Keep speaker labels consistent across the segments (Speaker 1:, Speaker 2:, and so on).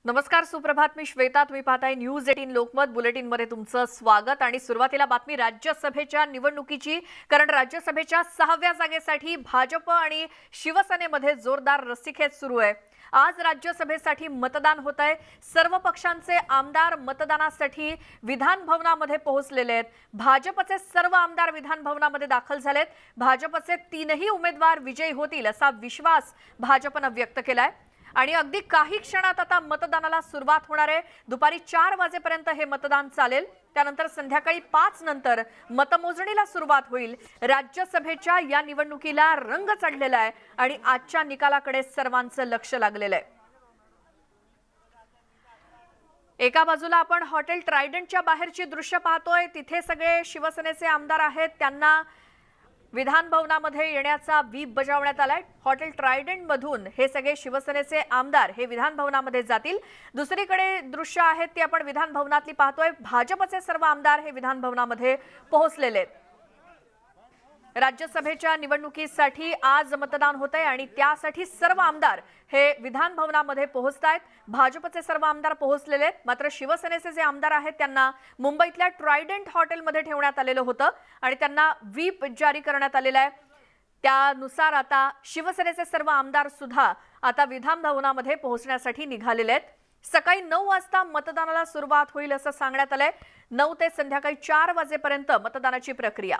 Speaker 1: नमस्कार, सुप्रभात. मी श्वेता. तुम्ही पाहताय न्यूज 18 लोकमत बुलेटिनमध्ये तुमचं स्वागत. आणि सुरुवातीला बातमी राज्यसभेच्या निवडणुकीची, कारण राज्यसभेच्या 6व्या जागेसाठी भाजप आणि शिवसेनेमध्ये जोरदार रस्सीखेच सुरू आहे. आज राज्यसभेसाठी मतदान होत आहे. सर्व पक्षांचे आमदार मतदानासाठी विधान भवनामध्ये पोहोचलेले आहेत. भाजपचे सर्व आमदार विधान भवनामध्ये दाखल झालेत. भाजपचे 3ही उमेदवार विजयी होतील असा विश्वास भाजपने व्यक्त केलाय. आणि अगदी काही क्षणात आता मतदानाला सुरुवात होणार आहे. दुपारी 4 वाजेपर्यंत हे मतदान चालेल. त्यानंतर संध्याकाळी 5 नंतर मतमोजणीला सुरुवात होईल. राज्यसभेच्या या निवडणुकीला रंग चढलेला आहे आणि आजच्या निकालाकडे सर्वांचं लक्ष लागलेलं आहे. एका बाजूला आपण हॉटेल ट्रायडंटच्या बाहेरची दृश्य पाहतोय. तिथे सगळे शिवसेनेचे आमदार आहेत. त्यांना विधान भवनामध्ये येण्याचा व्हीप बजावण्यात आलाय. हॉटेल ट्रायडंट मधून हे सगळे शिवसेनेचे आमदार हे विधान भवनामध्ये जातील. दुसरीकडे दृश्य आहेत ती आपण विधान भवनातली पाहतोय. भाजपचे सर्व आमदार हे विधान भवनामध्ये पोहोचलेले आहेत. राज्यसभेच्या निवडणुकीसाठी आज मतदान होत आहे आणि त्यासाठी सर्व आमदार हे विधान भवनामध्ये पोहोचतायत. भाजपचे सर्व आमदार पोहोचलेले आहेत. मात्र शिवसेनेचे जे आमदार आहेत त्यांना मुंबईतल्या ट्रायडंट हॉटेलमध्ये ठेवण्यात आलेलं होतं आणि त्यांना व्हीप जारी करण्यात आलेला आहे. त्यानुसार आता शिवसेनेचे सर्व आमदार सुद्धा आता विधान भवनामध्ये पोहोचण्यासाठी निघालेले आहेत. सकाळी 9 वाजता मतदानाला सुरुवात होईल असं सांगण्यात आलंय. 9 ते संध्याकाळी 4 वाजेपर्यंत मतदानाची प्रक्रिया.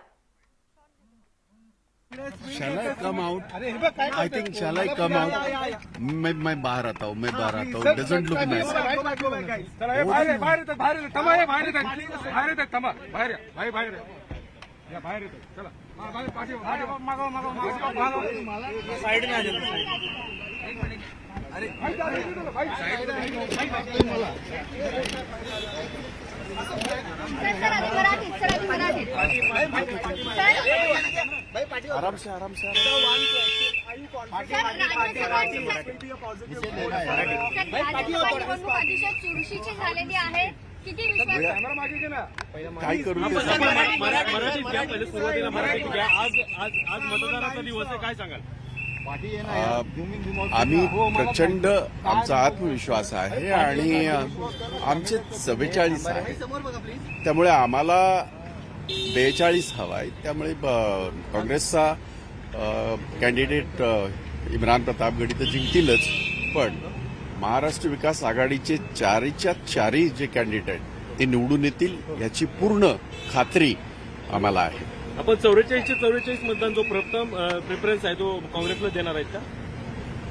Speaker 2: Shall I come out? I think shall I come out? मैं बाहर आता हूँ. Doesn't look nice. आराम से
Speaker 3: चुरशीची झालेली आहे. किती
Speaker 2: काय करू
Speaker 4: मतदानाचा दिवस आहे, काय सांगाल?
Speaker 2: आम्ही प्रचंड आमचा आत्मविश्वास आहे आणि आमचे 44 आहे. त्यामुळे आम्हाला 42 हवाय. त्यामुळे काँग्रेसचा कॅन्डिडेट इम्रान प्रतापगडी तर जिंकतीलच, पण महाराष्ट्र विकास आघाडीचे 4च्या 4 जे कॅन्डिडेट ते निवडून येतील याची पूर्ण खात्री आम्हाला आहे.
Speaker 4: आपण 44चे 44 मतदान जो प्रथम प्रेफरन्स आहे तो काँग्रेसला देणार आहेत का?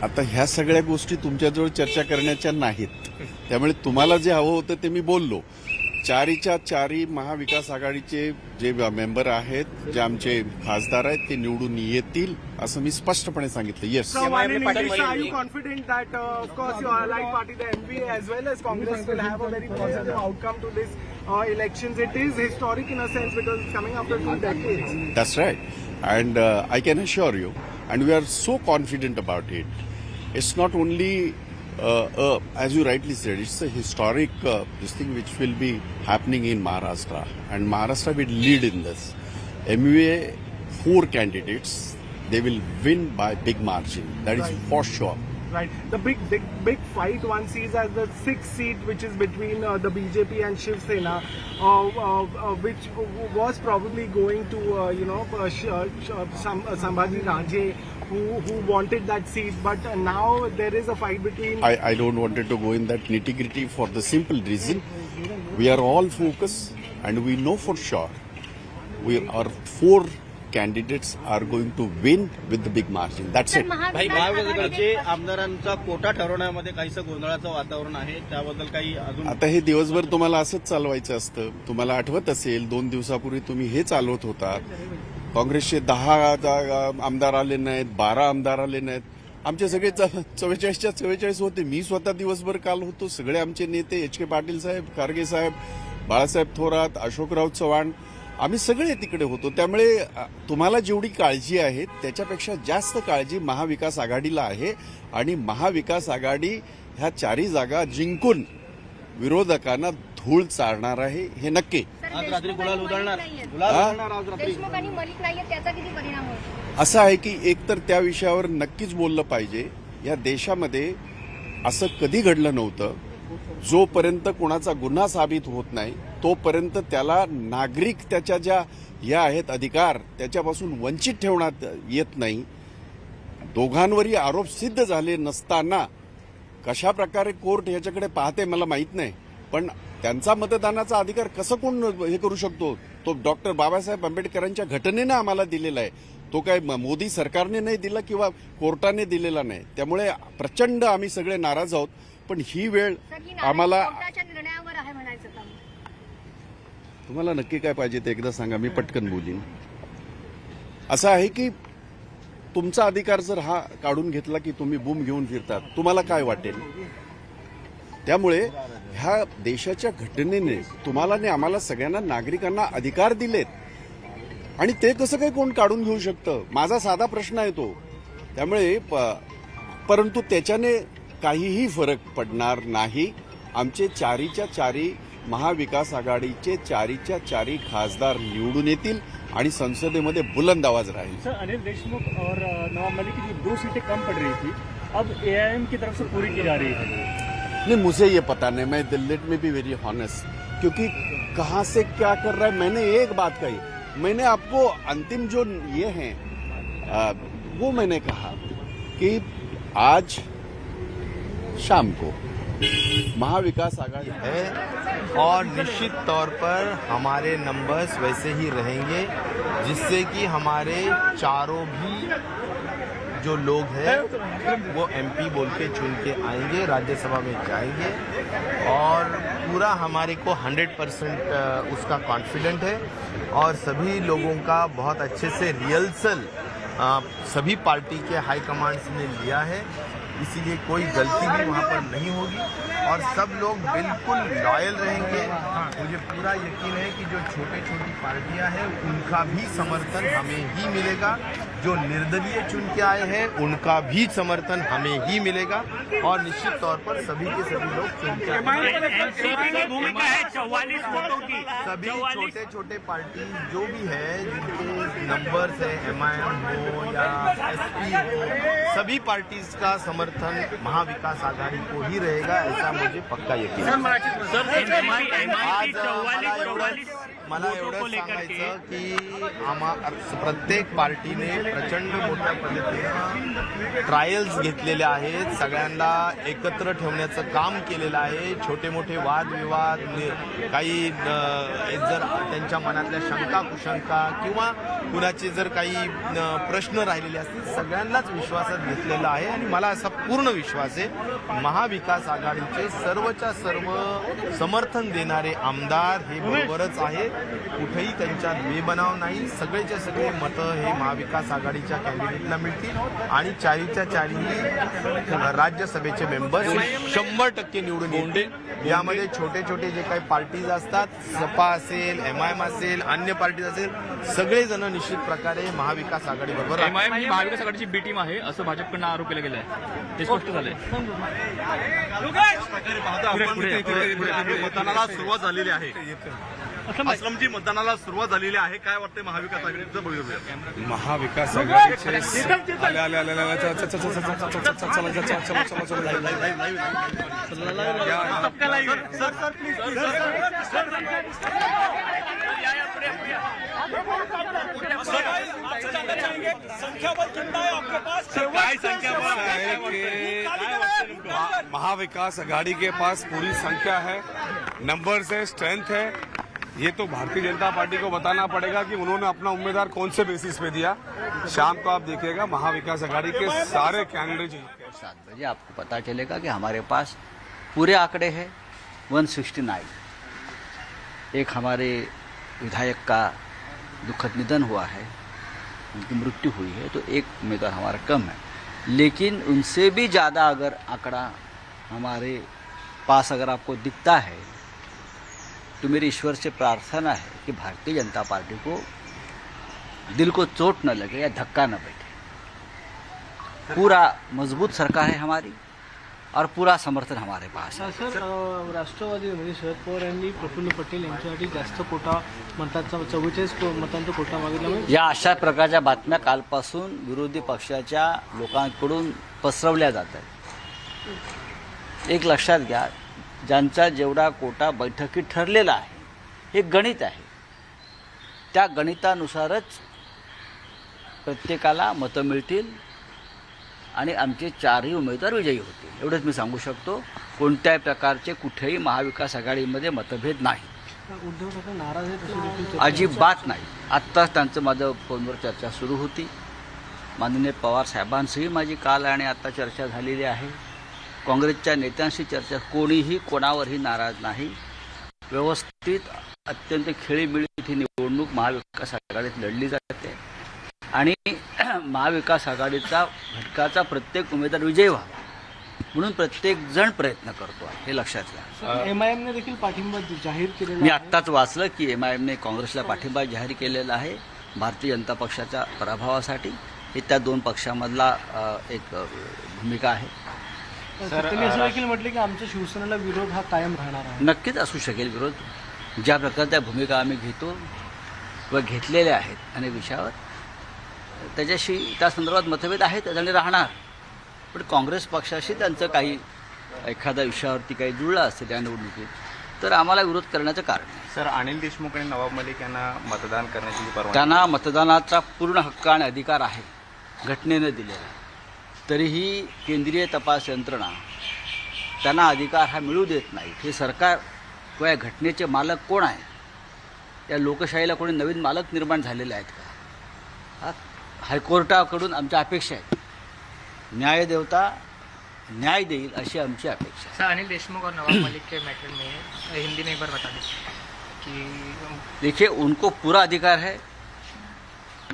Speaker 2: आता ह्या सगळ्या गोष्टी तुमच्याजवळ चर्चा करण्याच्या नाहीत. त्यामुळे तुम्हाला जे हवं होतं ते मी बोललो. 4च्या 4 महाविकास आघाडीचे जे मेंबर आहेत, जे आमचे खासदार आहेत, ते निवडून येतील असं मी स्पष्टपणे सांगितलं. Yes.
Speaker 5: Are you confident that, of course, your allied party, the MV, as well as Congress, will have a very positive outcome to this elections? It is historic in a sense because it's coming after 2 decades.
Speaker 2: That's right. And I can assure you, and we are so confident about it. It's not only, as you rightly said, it's a historic this thing which will be happening in Maharashtra. And Maharashtra will lead in this. MUA, 4 candidates, they will win by big margin. That is for sure.
Speaker 5: Right. The big fight one sees as the 6th seat, which is between the BJP and Shiv Sena, which was probably going to, Sambhaji Raje, who wanted that seat, but now there is a fight between.
Speaker 2: I don't wanted to go in that nitty-gritty for the simple reason we are all focused and we know for sure our 4 candidates are going to win with the big margin. That's it.
Speaker 6: भाई, महाविकासचे आमदारांचा कोटा ठरवण्यामध्ये काहीसं गोंधळाचं वातावरण आहे, त्याबद्दल काही अजून?
Speaker 2: आता हे दिवसभर तुम्हाला असंच चालवायचं असतं. तुम्हाला आठवत असेल 2 दिवसापूर्वी तुम्ही हे चालवत होता. काँग्रेसचे 10 आमदार आले नाहीत, 12 आमदार आले नाहीत. आमचे सगळे 44च्या 44 होते. मी स्वतः दिवसभर काल होतो. सगळे आमचे नेते HK पाटील साहेब, खारगे साहेब, बाळासाहेब थोरात, अशोकराव चव्हाण, आम्ही सगळे तिकडे होतो. त्यामुळे तुम्हाला जेवढी काळजी आहे त्याच्यापेक्षा जास्त काळजी महाविकास आघाडीला आहे आणि महाविकास आघाडी ह्या 4 जागा जिंकून विरोधकांना धूळ चारणार आहे, हे नक्की.
Speaker 6: आज रात्री गुलाल उधळणार आज रात्री.
Speaker 3: देशमुख आणि मलिक नाहीये, त्याचा किती परिणाम होईल?
Speaker 2: असं आहे की एकतर त्या विषयावर नक्कीच बोललं पाहिजे. या देशामध्ये असं कधी घडलं नव्हतं जोपर्यंत कोणाचा गुन्हा साबित होत नाही तोपर्यंत त्याला नागरिक त्याच्या ज्या या आहेत अधिकार त्याच्यापासून वंचित ठेवण्यात येत नाही. दोघांवरही आरोप सिद्ध झाले नसताना कशा प्रकारे कोर्ट याच्याकडे पाहते मला माहीत नाही, पण त्यांचा मतदानाचा अधिकार कसं कोण हे करू शकतो? तो डॉक्टर बाबासाहेब आंबेडकरांच्या घटनेनं आम्हाला दिलेला आहे. तो काय मोदी सरकारने नाही दिला किंवा कोर्टाने दिलेला नाही. त्यामुळे प्रचंड आम्ही सगळे नाराज आहोत. पण ही वेळ
Speaker 3: सर, ही
Speaker 2: आम्हाला
Speaker 3: कोर्टाच्या निर्णयावर आहे म्हणायचं का?
Speaker 2: तुम्हाला नक्की काय पाहिजे ते एकदा सांगा, मी पटकन बोलीन. असं आहे की तुमचा अधिकार जर हा काढून घेतला की तुम्ही बूम घेऊन फिरतात, तुम्हाला काय वाटेल? त्यामुळे ह्या देशाच्या घटनेने तुम्हाला आणि आम्हाला सगळ्यांना नागरिकांना अधिकार दिलेत आणि ते कसं काही कोण काढून घेऊ शकतं? माझा साधा प्रश्न आहे तो. त्यामुळे परंतु त्याच्याने काहीही फरक पडणार नाही. आमचे चारीच्या चारी महाविकास आघाडीचे चारीच्या चारी खासदार निवडून येतील आणि संसदेमध्ये बुलंद आवाज राहील.
Speaker 4: सर, अनिल देशमुख और नवाब मलिक की जो 2 सीटें कम पड़ रही थी, अब एआईएम की तरफ से पूरी की जा रही है.
Speaker 2: नहीं, मुझे ये पता नहीं. मैं लेट में भी वेरी हॉनेस्ट, क्योंकि कहां से क्या कर रहा है. मैंने एक बात कही, मैंने आपको अंतिम जो ये है वो मैंने कहा कि आज शाम को महाविकास आघाड़ी
Speaker 7: है और निश्चित तौर पर हमारे नंबर्स वैसे ही रहेंगे जिससे कि हमारे चारों भी जो लोग हैं वो एमपी बोल के चुन के आएंगे, राज्यसभा में जाएंगे और पूरा हमारे को 100% उसका कॉन्फिडेंट है और सभी लोगों का बहुत अच्छे से रिहर्सल सभी पार्टी के हाई कमांड्स ने लिया है, इसीलिए कोई गलती भी वहाँ पर नहीं होगी और सब लोग बिल्कुल लॉयल रहेंगे. मुझे पूरा यकीन है कि जो छोटी छोटी पार्टियां हैं उनका भी समर्थन हमें ही मिलेगा, जो निर्दलीय चुन के आए हैं उनका भी समर्थन हमें ही मिलेगा और निश्चित तौर पर सभी के सभी लोग चुन के सभी छोटे छोटे पार्टी जो भी है जिनके नंबर्स है MIM हो या SP हो, सभी पार्टीज का समर्थन महाविकास आघाडी को ही रहेगा, ऐसा मुझे पक्का यकीन है. मला एवढं सांगायचं की प्रत्येक पार्टीने प्रचंड मोठ्या पद्धतीने ट्रायल्स घेतलेले आहेत, सगळ्यांना एकत्र ठेवण्याचं काम केलेलं आहे. छोटे मोठे वादविवाद, काही जर त्यांच्या मनातल्या शंका कुशंका किंवा कुणाचे जर काही प्रश्न राहिलेले असतील सगळ्यांनाच विश्वासात घेतलेला आहे आणि मला असा पूर्ण विश्वास आहे महाविकास आघाडीचे सर्वच्या सर्व समर्थन देणारे आमदार हे बरोबरच आहेत. कुठेही त्यांच्यात बेबनाव नाही, सगळेच्या सगळे मतं हे महाविकास आघाडीच्या कॅन्डिडेटला मिळतील आणि चारीच्या चारी राज्यसभेचे मेंबर्स 100% निवडून येतील. यामध्ये छोटे छोटे जे काही पार्टीज असतात, सपा असेल, MIM असेल, अन्य पार्टीज असेल, सगळेजण निश्चित प्रकारे महाविकास आघाडी बरोबर.
Speaker 8: MIM ही महाविकास आघाडीची बी टीम आहे असं भाजपकडनं आरोप केला गेला आहे, ते स्पष्ट झालंय.
Speaker 9: मतदानाला सुरुवात झालेली आहे. असलमजी, मतदानाला सुरुवात झालेली आहे, काय वाटतंय महाविकास आघाडीचं भवितव्य?
Speaker 10: महाविकास आघाडीचे महाविकास आघाड़ी के पास पूरी संख्या है, नंबर्स है, स्ट्रेंथ है. ये तो भारतीय जनता पार्टी को बताना पड़ेगा कि उन्होंने अपना उम्मीदवार कौन से बेसिस पे दिया. शाम को आप देखिएगा महाविकास आघाड़ी के सारे कैंडिडेट
Speaker 11: 7 बजे आपको पता चलेगा कि हमारे पास पूरे आंकड़े हैं 169. एक हमारे विधायक का दुखद निधन हुआ है, उनकी मृत्यु हुई है, तो एक उम्मीदवार हमारा कम है, लेकिन उनसे भी ज़्यादा अगर आंकड़ा हमारे पास अगर आपको दिखता है तो मेरी ईश्वर से प्रार्थना है कि भारतीय जनता पार्टी को दिल को चोट न लगे या धक्का न बैठे. पूरा मजबूत सरकार है हमारी और पूरा समर्थन हमारे पास है.
Speaker 5: सर, राष्ट्रवादी म्हणजे शरद पवार यांनी प्रफुल्ल पटेल यांच्यासाठी जास्त कोटा मतांचा 44 मतांचा कोटा मागितला.
Speaker 11: या अशा प्रकारच्या बातम्या कालपासून विरोधी पक्षाच्या लोकांकडून पसरवल्या जात आहेत. एक लक्षात घ्या, ज्यांचा जेवढा कोटा बैठकीत ठरलेला आहे हे गणित आहे. त्या गणितानुसारच प्रत्येकाला मतं मिळतील आणि आमचे 4ही उमेदवार विजयी होतील. एवढंच मी सांगू शकतो. कोणत्याही प्रकारचे कुठेही महाविकास आघाडीमध्ये मतभेद नाही.
Speaker 5: उद्धव ठाकरे नाराज आहेत
Speaker 11: अजिबात नाही. आत्ताच त्यांचं माझं फोनवर चर्चा सुरू होती. माननीय पवार साहेबांशीही माझी काल आणि आत्ता चर्चा झालेली आहे. काँग्रेसच्या नेत्यांशी चर्चा. कोणीही कोणावरही नाराज नाही. व्यवस्थित अत्यंत खेळीमेळीत ही निवडणूक महाविकास आघाडीत लढली जाते आणि महाविकास आघाडीचा घटकाचा प्रत्येक उमेदवार विजयी व्हावा म्हणून प्रत्येक जण प्रयत्न करतो आहे. हे लक्षात घ्या.
Speaker 5: MIM ने देखील पाठिंबा जाहीर केलेला
Speaker 11: मी
Speaker 5: आहे.
Speaker 11: आत्ताच वाचलं की MIMने काँग्रेसला पाठिंबा जाहीर केलेला आहे भारतीय जनता पक्षाच्या पराभवासाठी. हे त्या दोन पक्षामधला एक भूमिका आहे.
Speaker 5: त्यांनी असं देखील म्हटलं की आमच्या शिवसेनेला विरोध हा कायम राहणार आहे.
Speaker 11: नक्कीच असू शकेल विरोध. ज्या प्रकारच्या भूमिका आम्ही घेतो व घेतलेल्या आहेत अनेक विषयावर त्याच्याशी त्या संदर्भात मतभेद आहेत आणि राहणार. पण काँग्रेस पक्षाशी त्यांचं काही एखाद्या विषयावरती काही जुळलं असेल त्या निवडणुकीत तर आम्हाला विरोध करण्याचं कारण आहे.
Speaker 7: सर, अनिल देशमुख आणि नवाब मलिक यांना मतदान करण्याची परवानगी
Speaker 11: त्यांना मतदानाचा पूर्ण हक्क आणि अधिकार आहे घटनेनं दिलेला. तरीही केंद्रीय तपास यंत्रणा त्यांना अधिकार हा मिळू देत नाही. हे सरकार किंवा या घटनेचे मालक कोण आहे? या लोकशाहीला कोणी नवीन मालक निर्माण झालेले आहेत का? हायकोर्टाकडून आमच्या अपेक्षा आहेत. न्यायदेवता न्याय देईल अशी आमची अपेक्षा आहे.
Speaker 12: सर, अनिल देशमुख और नवाब मलिक के मैटर में हिंदी में एक बार बता दीजिए कि
Speaker 11: देखिए, उनको पूरा अधिकार है.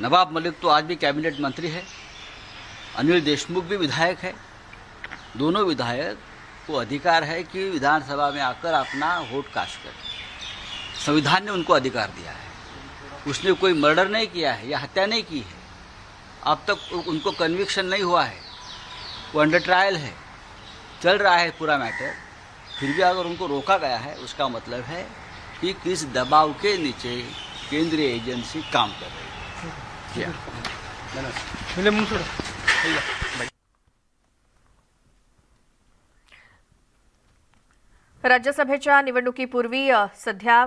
Speaker 11: नवाब मलिक तो आज भी कैबिनेट मंत्री है. अनिल देशमुख भी विधायक है. दोनों विधायक को अधिकार है कि विधानसभा में आकर अपना वोट कास्ट करें. संविधान ने उनको अधिकार दिया है. उसने कोई मर्डर नहीं किया है या हत्या नहीं की है. अब तक उनको कन्विक्शन नहीं हुआ है. वो अंडर ट्रायल है, चल रहा है पूरा मैटर. फिर भी अगर उनको रोका गया है उसका मतलब है कि किस दबाव के नीचे केंद्रीय एजेंसी काम कर रही है.
Speaker 1: राज्यसभेच्या निवडणुकीपूर्वी सध्या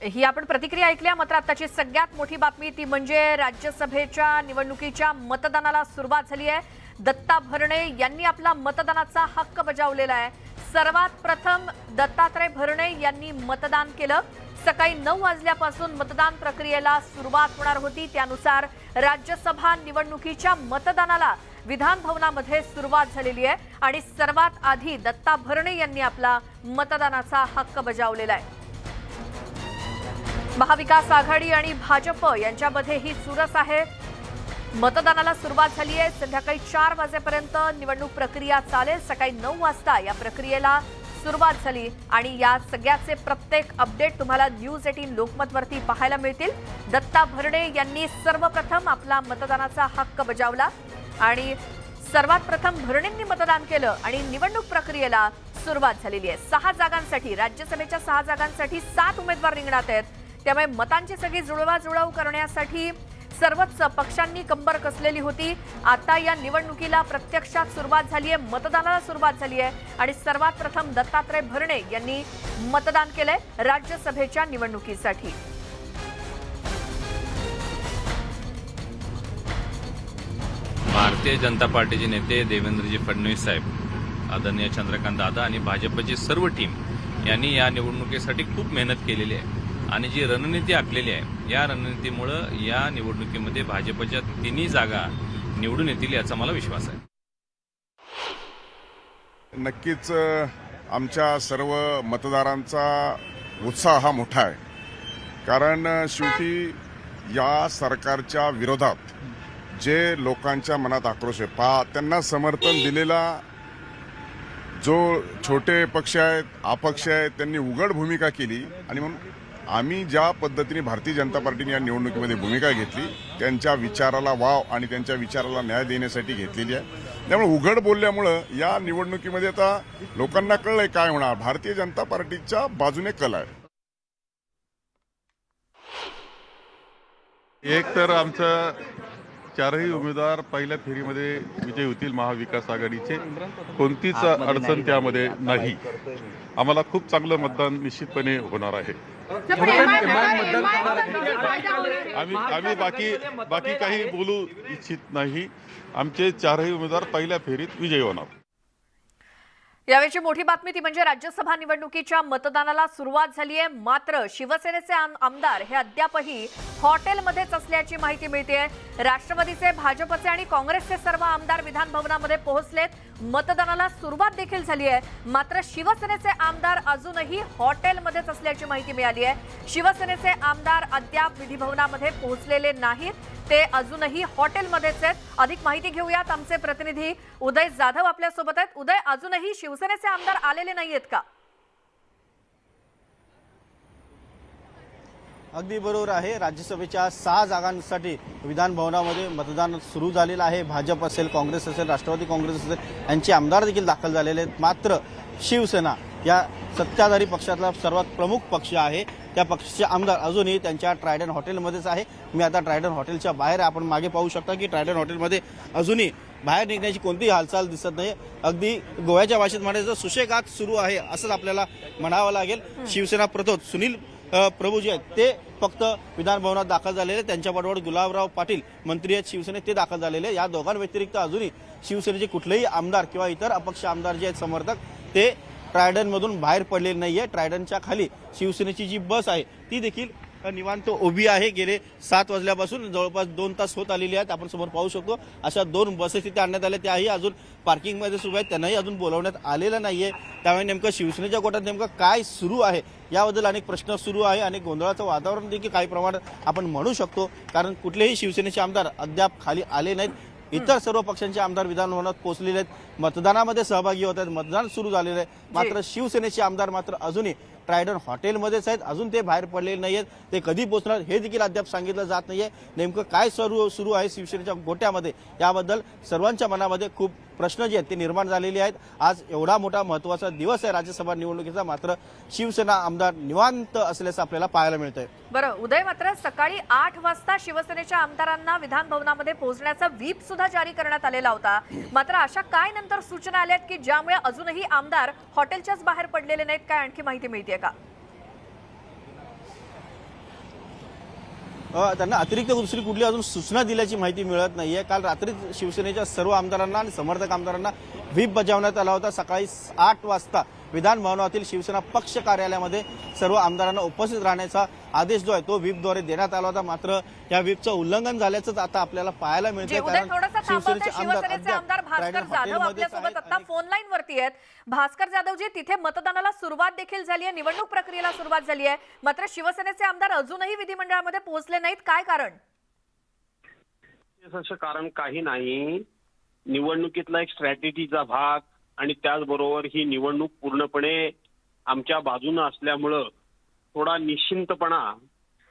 Speaker 1: ही आपण प्रतिक्रिया ऐकल्या. मात्र आताची सगळ्यात मोठी बातमी ती म्हणजे राज्यसभेच्या निवडणुकीच्या मतदानाला सुरुवात झाली आहे. दत्ता भरणे यांनी आपला मतदानाचा हक्क बजावलेला आहे. सर्वात प्रथम दत्तात्रय भरणे यांनी मतदान केलं. सकाळी 9 वाजल्यापासून मतदान प्रक्रियेला सुरुवात होणार होती. त्यानुसार राज्यसभा निवडणुकीच्या मतदानाला विधान भवनामध्ये सुरुवात झालेली आहे आणि सर्वात आधी दत्ता भरणे यांनी आपला मतदानाचा हक्क बजावलेला आहे. महाविकास आघाडी आणि भाजप यांच्यामध्ये ही चुरस आहे. मतदानाला सुरुवात झाली आहे. संध्याकाळी 4 वाजेपर्यंत निवडणूक प्रक्रिया चालेल. सकाळी 9 वाजता या प्रक्रियेला सुरुवात झाली आणि या सगळ्याचे प्रत्येक अपडेट तुम्हाला न्यूज 18 लोकमतवरती पाहायला मिळतील. दत्ता भरणे यांनी सर्वप्रथम आपला मतदानाचा हक्क बजावला आणि सर्वात प्रथम भरणेंनी मतदान केलं आणि निवडणूक प्रक्रियेला सुरुवात झालेली आहे. 6 जागांसाठी राज्यसभेच्या 6 जागांसाठी 7 उमेदवार रिंगणात आहेत. त्यामुळे मतांची सगळी जुळवाजुळव करण्यासाठी सर्वच पक्षांनी कंबर कसलेली होती. आता या निवडणुकीला प्रत्यक्षात सुरुवात झाली आहे. मतदानाला सुरुवात झाली आहे आणि सर्वात प्रथम दत्तात्रय भरणे यांनी मतदान केलंय राज्यसभेच्या निवडणुकीसाठी.
Speaker 8: भारतीय जनता पार्टीचे नेते देवेंद्रजी फडणवीस साहेब, आदरणीय चंद्रकांत दादा आणि भाजपची सर्व टीम यांनी या निवडणुकीसाठी खूप मेहनत केलेली आहे आणि जी रणनीती आखलेली आहे या रणनीतीमुळं या निवडणुकीमध्ये भाजपच्या 3 जागा निवडून येतील याचा मला विश्वास आहे.
Speaker 2: नक्कीच आमच्या सर्व मतदारांचा उत्साह हा मोठा आहे. कारण शेवटी या सरकारच्या विरोधात जे लोकांच्या मनात आक्रोश आहे त्यांना समर्थन दिलेला जो छोटे पक्ष आहेत, अपक्ष आहेत, त्यांनी उघड भूमिका केली आणि म्हणून आम्ही ज्या पद्धतीने भारतीय जनता पार्टीने या निवडणुकीमध्ये भूमिका घेतली त्यांच्या विचाराला वाव आणि त्यांच्या विचाराला न्याय देण्यासाठी घेतलेली आहे. त्यामुळे उघड बोलल्यामुळं या निवडणुकीमध्ये आता लोकांना कळलंय काय होणार. भारतीय जनता पार्टीच्या बाजूने कल आहे.
Speaker 9: एक तर आमचं चारही उमेदवार पहिल्या फेरीमध्ये विजयी होतील महाविकास आघाडीचे. कोणतीच अडचण त्यामध्ये नाही. आम्हाला खूप चांगलं मतदान निश्चितपणे होणार आहे. आम्ही बाकी काही बोलू इच्छित नाही. आमचे चारही उमेदवार पहिल्या फेरीत विजयी होणार.
Speaker 1: यावेळची मोठी बातमी ती म्हणजे राज्यसभा निवडणुकीच्या मतदानाला सुरुवात झाली आहे. मात्र शिवसेनेचे आमदार हे अद्यापही हॉटेलमध्येच असल्याची माहिती मिळते. राष्ट्रवादीचे, भाजपचे आणि काँग्रेसचे सर्व आमदार विधान भवनामध्ये पोहोचलेत. मतदानाला सुरुवात देखील झाली आहे. मात्र शिवसेनेचे आमदार अजूनही हॉटेलमध्येच असल्याची माहिती मिळाली आहे. शिवसेनेचे आमदार अद्याप विधी भवनामध्ये पोहोचलेले नाहीत. ते अजूनही हॉटेलमध्येच आहेत. अधिक माहिती घेऊयात. आमचे प्रतिनिधी उदय जाधव आपल्यासोबत आहेत. उदय, अजूनही शिवसेनेचे आमदार आलेले नाहीयेत का?
Speaker 6: अगदी बरोबर आहे. राज्यसभेच्या 6 जागांसाठी विधान भवनामध्ये मतदान सुरू झालेलं आहे. भाजप असेल, काँग्रेस असेल, राष्ट्रवादी काँग्रेस असेल यांचे आमदार देखील दाखल झालेले आहेत. मात्र शिवसेना या सत्ताधारी पक्षातला सर्वात प्रमुख पक्ष आहे. त्या पक्षाचे आमदार अजूनही त्यांच्या ट्रायडन हॉटेलमध्येच आहे. मी आता ट्रायडन हॉटेलच्या बाहेर, आपण मागे पाहू शकता की ट्रायडन हॉटेलमध्ये अजूनही बाहेर निघण्याची कोणतीही हालचाल दिसत नाही. अगदी गोव्याच्या भाषेत म्हणायचं सुशेगात सुरू आहे असंच आपल्याला म्हणावं लागेल. शिवसेना प्रतोद सुनील प्रभू जे आहेत ते फक्त विधान भवनात दाखल झालेले. त्यांच्याबरोबर गुलाबराव पाटील मंत्री आहेत शिवसेनेत, ते दाखल झालेले. या दोघांव्यतिरिक्त अजूनही शिवसेनेचे कुठलेही आमदार किंवा इतर अपक्ष आमदार जे आहेत समर्थक ते ट्रायडनमधून बाहेर पडलेले नाहीये. ट्रायडनच्या खाली शिवसेनेची जी बस आहे ती देखील निवांत उभी आहे. गेले 7 वाजल्यापासून जवळपास 2 तास होत आलेली आहेत. आपण समोर पाहू शकतो अशा 2 बसेस तिथे आणण्यात आल्या. त्याही अजून पार्किंगमध्ये सुरू आहेत. त्यांनाही अजून बोलवण्यात आलेलं नाहीये. त्यामुळे नेमकं शिवसेनेच्या गोटात नेमकं काय सुरू आहे याबद्दल अनेक प्रश्न सुरू आहे. अनेक गोंधळाचं वातावरण देखील काही प्रमाणात आपण म्हणू शकतो. कारण कुठलेही शिवसेनेचे आमदार अद्याप खाली आले नाहीत. इतर सर्व पक्षांचे आमदार विधान भवनात पोहोचलेले आहेत. मतदानामध्ये सहभागी होत आहेत. मतदान सुरू झालेलं आहे. मात्र शिवसेनेचे आमदार मात्र अजूनही ट्रायडन हॉटेलमध्येच आहेत. अजून ते बाहेर पडलेले नाही आहेत. ते कधी पोहोचणार हे देखील अद्याप सांगितलं जात नाहीये. नेमकं काय सुरू आहे शिवसेनेच्या गोट्यामध्ये याबद्दल सर्वांच्या मनामध्ये खूप प्रश्न जे आहेत ते निर्माण झालेले आहेत. आज एवढा मोठा महत्त्वाचा दिवस आहे राज्यसभा निवडणुकीचा, मात्र शिवसेना आमदार निवांत असल्याचं आपल्याला पाहायला मिळतंय.
Speaker 1: बरं उदय, मात्र सकाळी 8 वाजता शिवसेनेच्या आमदारांना विधान भवनामध्ये पोहोचण्याचा व्हीप सुद्धा जारी करण्यात आलेला होता. मात्र अशा काय नंतर सूचना आल्यात की ज्यामुळे अजूनही आमदार हॉटेलच्याच बाहेर पडलेले नाहीत? काय आणखी माहिती मिळतेय का?
Speaker 6: त्यांना अतिरिक्त दुसरी कुठली अजून सूचना दिल्याची माहिती मिळत नाहीये. काल रात्री शिवसेनेच्या सर्व आमदारांना आणि समर्थक आमदारांना व्हीप बजावण्यात आला होता. सकाळी 8 वाजता विधान भवनातील शिवसेना पक्ष कार्यालयामध्ये सर्व आमदारांना उपस्थित राहण्याचा आदेश जो आहे तो व्हीपद्वारे देण्यात आला होता. मात्र या व्हीपचं उल्लंघन झाल्याचंच आता आपल्याला पाहायला मिळतंय.
Speaker 1: शिवसेनेचे आमदार भास्कर जाधव आपल्यासोबत आता फोन लाईन वरती आहेत. भास्कर जाधवजी, तिथे मतदानाला सुरुवात देखील झाली आहे, निवडणूक प्रक्रियेला सुरुवात झाली आहे, मात्र शिवसेनेचे आमदार अजूनही विधिमंडळामध्ये पोहोचले नाहीत. काय कारण?
Speaker 13: असं कारण काही नाही. निवडणुकीतला एक स्ट्रॅटेजीचा भाग आणि त्याचबरोबर ही निवडणूक पूर्णपणे आमच्या बाजूनं असल्यामुळं थोडा निश्चिंतपणा,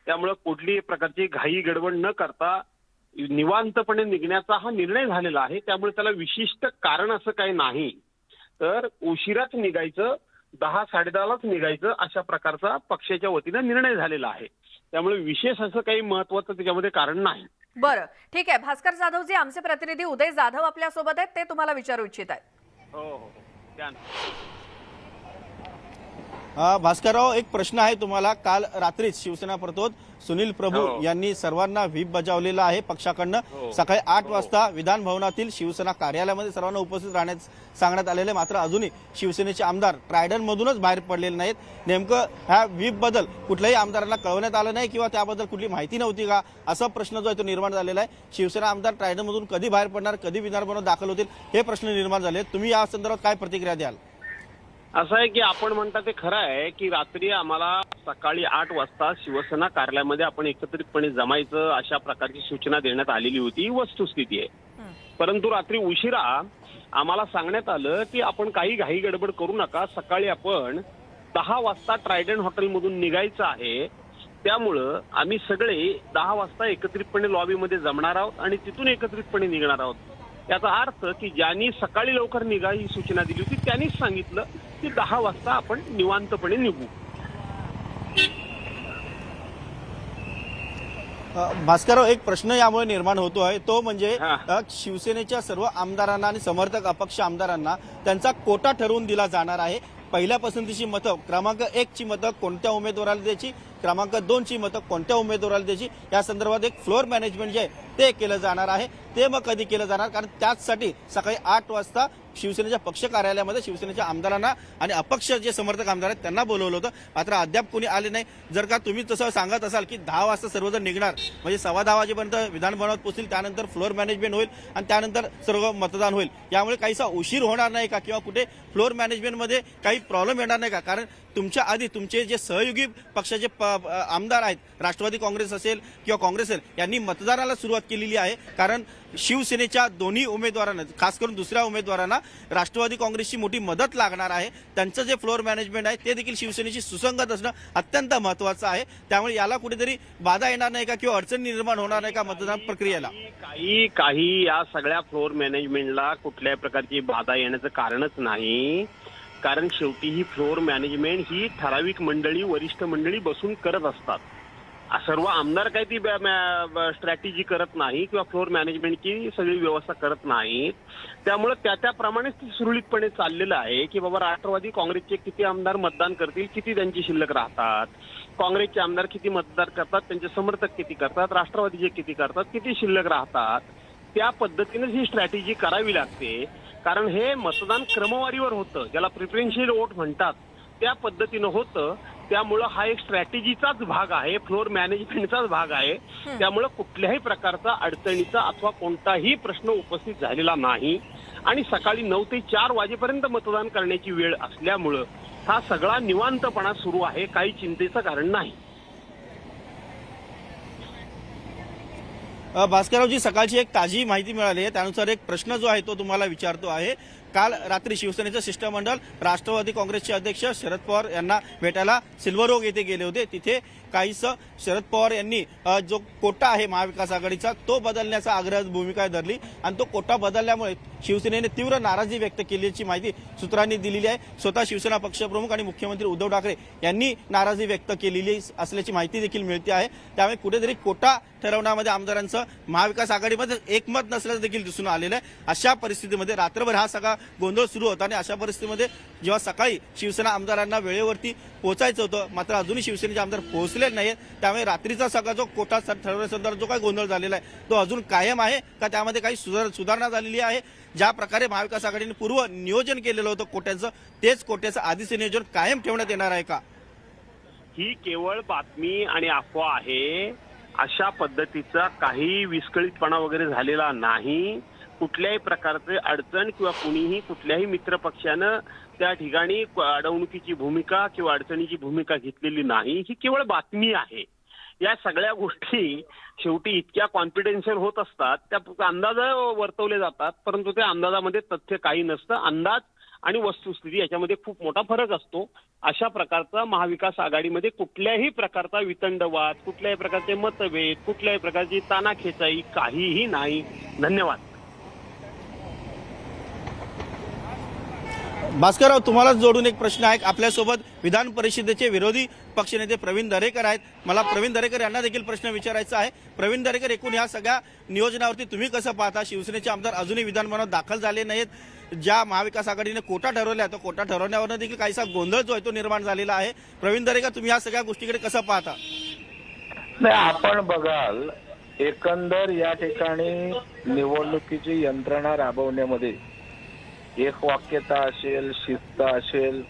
Speaker 13: त्यामुळं कुठलीही प्रकारची घाई गडबड न करता निवांतपणे निघण्याचा हा निर्णय झालेला आहे. त्यामुळे त्याला विशिष्ट कारण असं काही नाही. तर उशिराच निघायचं, 10-10:30लाच निघायचं अशा प्रकारचा पक्षाच्या वतीनं निर्णय झालेला आहे. त्यामुळे विशेष असं काही महत्वाचं त्याच्यामध्ये कारण नाही.
Speaker 1: बरं, ठीक आहे. भास्कर जाधवजी, आमचे प्रतिनिधी उदय जाधव आपल्यासोबत आहेत, ते तुम्हाला विचारू इच्छित आहेत.
Speaker 13: हो.
Speaker 6: भास्करराव, एक प्रश्न आहे तुम्हाला. काल रात्रीच शिवसेना प्रतोद सुनील प्रभू यांनी सर्वांना व्हीप बजावलेला आहे पक्षाकडनं. सकाळी 8 वाजता विधान भवनातील शिवसेना कार्यालयामध्ये सर्वांना उपस्थित राहण्यास सांगण्यात आलेले. मात्र अजूनही शिवसेनेचे आमदार ट्रायडन मधूनच बाहेर पडलेले नाहीत. नेमकं ह्या व्हीप बद्दल कुठल्याही आमदारांना कळवण्यात आलं नाही किंवा त्याबद्दल कुठली माहिती नव्हती का, असा प्रश्न जो आहे तो निर्माण झालेला आहे. शिवसेना आमदार ट्रायडन मधून कधी बाहेर पडणार, कधी विधान भवनात दाखल होतील, हे प्रश्न निर्माण झाले. तुम्ही या संदर्भात काय प्रतिक्रिया द्याल?
Speaker 13: असं आहे की आपण म्हणता ते खरं आहे की रात्री आम्हाला सकाळी 8 वाजता शिवसेना कार्यालयामध्ये आपण एकत्रितपणे जमायचं अशा प्रकारची सूचना देण्यात आलेली होती. वस्तुस्थिती आहे. परंतु रात्री उशिरा आम्हाला सांगण्यात आलं की आपण काही घाई गडबड करू नका, सकाळी आपण 10 वाजता ट्रायडन हॉटेलमधून निघायचं आहे. त्यामुळं आम्ही सगळे 10 वाजता एकत्रितपणे लॉबीमध्ये जमणार आहोत आणि तिथून एकत्रितपणे निघणार आहोत. याचा अर्थ की ज्यांनी सकाळी लवकर निघा ही सूचना दिली होती त्यांनीच सांगितलं की 10 वाजता आपण निवांतपणे निघू.
Speaker 6: भास्करराव, एक प्रश्न यामुळे निर्माण होतो आहे, तो म्हणजे शिवसेनेच्या सर्व आमदारांना आणि समर्थक अपक्ष आमदारांना त्यांचा कोटा ठरवून दिला जाणार आहे. पहिल्या पसंतीची मतं, क्रमांक 1 ची मतं कोणत्या उमेदवाराला द्यायची, क्रमांक 2 ची मतं कोणत्या उमेदवाराला द्यायची, या संदर्भात एक फ्लोअर मॅनेजमेंट जे आहे ते केलं जाणार आहे. ते मग कधी केलं जाणार, कारण त्याचसाठी सकाळी 8 वाजता शिवसेनेच्या पक्ष कार्यालयामध्ये शिवसेनेच्या आमदारांना आणि अपक्ष जे समर्थक आमदार आहेत त्यांना बोलवलं होतं, मात्र अद्याप कोणी आले नाही. जर का तुम्ही तसं सांगत असाल की 10 वाजता सर्वजण निघणार, म्हणजे 10:15 वाजेपर्यंत विधानभवनात पोहोचतील, त्यानंतर फ्लोअर मॅनेजमेंट होईल आणि त्यानंतर सर्व मतदान होईल, यामुळे काहीसा उशीर होणार नाही का, किंवा कुठे फ्लोअर मॅनेजमेंटमध्ये काही प्रॉब्लेम येणार नाही का? कारण तुमच्या आधी तुमचे जे सहयोगी पक्षाचे आमदार आहेत, राष्ट्रवादी काँग्रेस असेल किंवा काँग्रेस असेल, यांनी मतदानाला सुरुवात केलेली आहे. कारण शिवसेनेच्या दोन्ही उमेदवारांना, खास करून दुसऱ्या उमेदवारांना राष्ट्रवादी काँग्रेसची मोठी मदत लागणार आहे. त्यांचं जे फ्लोअर मॅनेजमेंट आहे ते देखील शिवसेनेशी सुसंगत असणं अत्यंत महत्त्वाचं आहे. त्यामुळे याला कुठेतरी बाधा येणार नाही का, किंवा अडचण निर्माण होणार नाही का मतदान प्रक्रियेला?
Speaker 13: काही या सगळ्या फ्लोअर मॅनेजमेंटला कुठल्याही प्रकारची बाधा येण्याचं कारणच नाही. कारण शेवटी ही फ्लोअर मॅनेजमेंट ही ठराविक मंडळी, वरिष्ठ मंडळी बसून करत असतात. सर्व आमदार काही ती स्ट्रॅटेजी करत नाही किंवा फ्लोअर मॅनेजमेंटची सगळी व्यवस्था करत नाहीत. त्यामुळे त्याप्रमाणेच ती सुरळीतपणे चाललेलं आहे की बाबा राष्ट्रवादी काँग्रेसचे किती आमदार मतदान करतील, किती त्यांची शिल्लक राहतात, काँग्रेसचे आमदार किती मतदान करतात, त्यांचे समर्थक किती करतात, राष्ट्रवादीचे किती करतात, किती शिल्लक राहतात, त्या पद्धतीनेच ही स्ट्रॅटेजी करावी लागते. कारण हे मतदान क्रमवारीवर होतं, ज्याला प्रिफरेन्शियल वोट म्हणतात, त्या पद्धतीनं होतं. त्यामुळं हा एक स्ट्रॅटेजीचाच भाग आहे, फ्लोअर मॅनेजमेंटचाच भाग आहे. त्यामुळं कुठल्याही प्रकारचा अडचणीचा अथवा कोणताही प्रश्न उपस्थित झालेला नाही. आणि सकाळी 9 ते 4 वाजेपर्यंत मतदान करण्याची वेळ असल्यामुळं हा सगळा निवांतपणा सुरू आहे, काही चिंतेचं कारण नाही.
Speaker 6: भास्कररावजी, सकाळची एक ताजी माहिती मिळाली आहे, त्यानुसार एक प्रश्न जो आहे तो तुम्हाला विचारतो आहे. काल रात्री शिवसेनेचं शिष्टमंडळ राष्ट्रवादी काँग्रेसचे अध्यक्ष शरद पवार यांना भेटायला सिल्वर ओक येथे गेले होते. तिथे काहीसं शरद पवार यांनी जो कोटा आहे महाविकास आघाडीचा तो बदलण्याचा आग्रह भूमिका धरली आणि तो कोटा बदलल्यामुळे शिवसेनेने तीव्र नाराजी व्यक्त केल्याची माहिती सूत्रांनी दिलेली आहे. स्वतः शिवसेना पक्षप्रमुख आणि मुख्यमंत्री उद्धव ठाकरे यांनी नाराजी व्यक्त केलेली असल्याची माहिती देखील मिळते आहे. त्यामुळे कुठेतरी कोटा ठरवण्यामध्ये आमदारांचं महाविकास आघाडीमध्ये एकमत नसल्याचं देखील दिसून आलेलं आहे. अशा परिस्थितीमध्ये रात्रभर हा सगळा गोंधळ सुरू होता आणि अशा परिस्थितीमध्ये जेव्हा सकाळी शिवसेना आमदारांना वेळेवरती पोहोचायचं होतं, मात्र अजूनही शिवसेनेचे आमदार पोहोचले नाहीत. त्यामुळे रात्रीचा सगळा जो कोटा ठरवण्यासंदर्भात जो काही गोंधळ झालेला आहे तो अजून कायम आहे का, त्यामध्ये काही सुधारणा झालेली आहे? ज्या प्रकारे महाविकास आघाडीने पूर्व नियोजन केलेलं होतं कोट्याचं, तेच कोट्याचं आधीचं नियोजन कायम ठेवण्यात येणार आहे का?
Speaker 13: ही केवळ बातमी आणि अफवा आहे. अशा पद्धतीचा काही विस्कळीतपणा वगैरे झालेला नाही. कुठल्याही प्रकारचे अडचण किंवा कुणीही कुठल्याही मित्रपक्षानं त्या ठिकाणी अडवणुकीची भूमिका किंवा अडचणीची भूमिका घेतलेली नाही. ही केवळ बातमी आहे. या सगळ्या गोष्टी शेवटी इतक्या कॉन्फिडेन्शियल होत असतात, त्या अंदाज वर्तवले जातात, परंतु त्या अंदाजामध्ये तथ्य काही नसतं. अंदाज आणि वस्तुस्थिती याच्यामध्ये खूप मोठा फरक असतो. अशा प्रकारचा महाविकास आघाडीमध्ये कुठल्याही प्रकारचा वितंडवाद, कुठल्याही प्रकारचे मतभेद, कुठल्याही प्रकारची तानाखेचाई काहीही नाही. धन्यवाद.
Speaker 6: भास्करराव, तुम्हाला जोडून एक प्रश्न आहे. आपल्यासोबत विधान परिषदेचे विरोधी पक्षनेते प्रवीण दरेकर आहेत. मला प्रवीण दरेकर यांना देखील प्रश्न विचारायचा आहे. प्रवीण दरेकर, एकूण या सगळ्या नियोजनावरती तुम्ही कसं पाहता? शिवसेनेचे आमदार अजूनही विधानभवनात दाखल झाले नाहीत. ज्या महाविकास आघाडीने कोटा ठरवला तो कोटा ठरवण्यावर देखील काहीसा गोंधळ जो आहे तो निर्माण झालेला आहे. प्रवीण दरेकर, तुम्ही या सगळ्या गोष्टीकडे कसं पाहता?
Speaker 14: नाही, आपण बघाल एकंदर या ठिकाणी निवडणुकीची यंत्रणा राबवण्यामध्ये एक वाक्यता असेल, शिस्त असेल,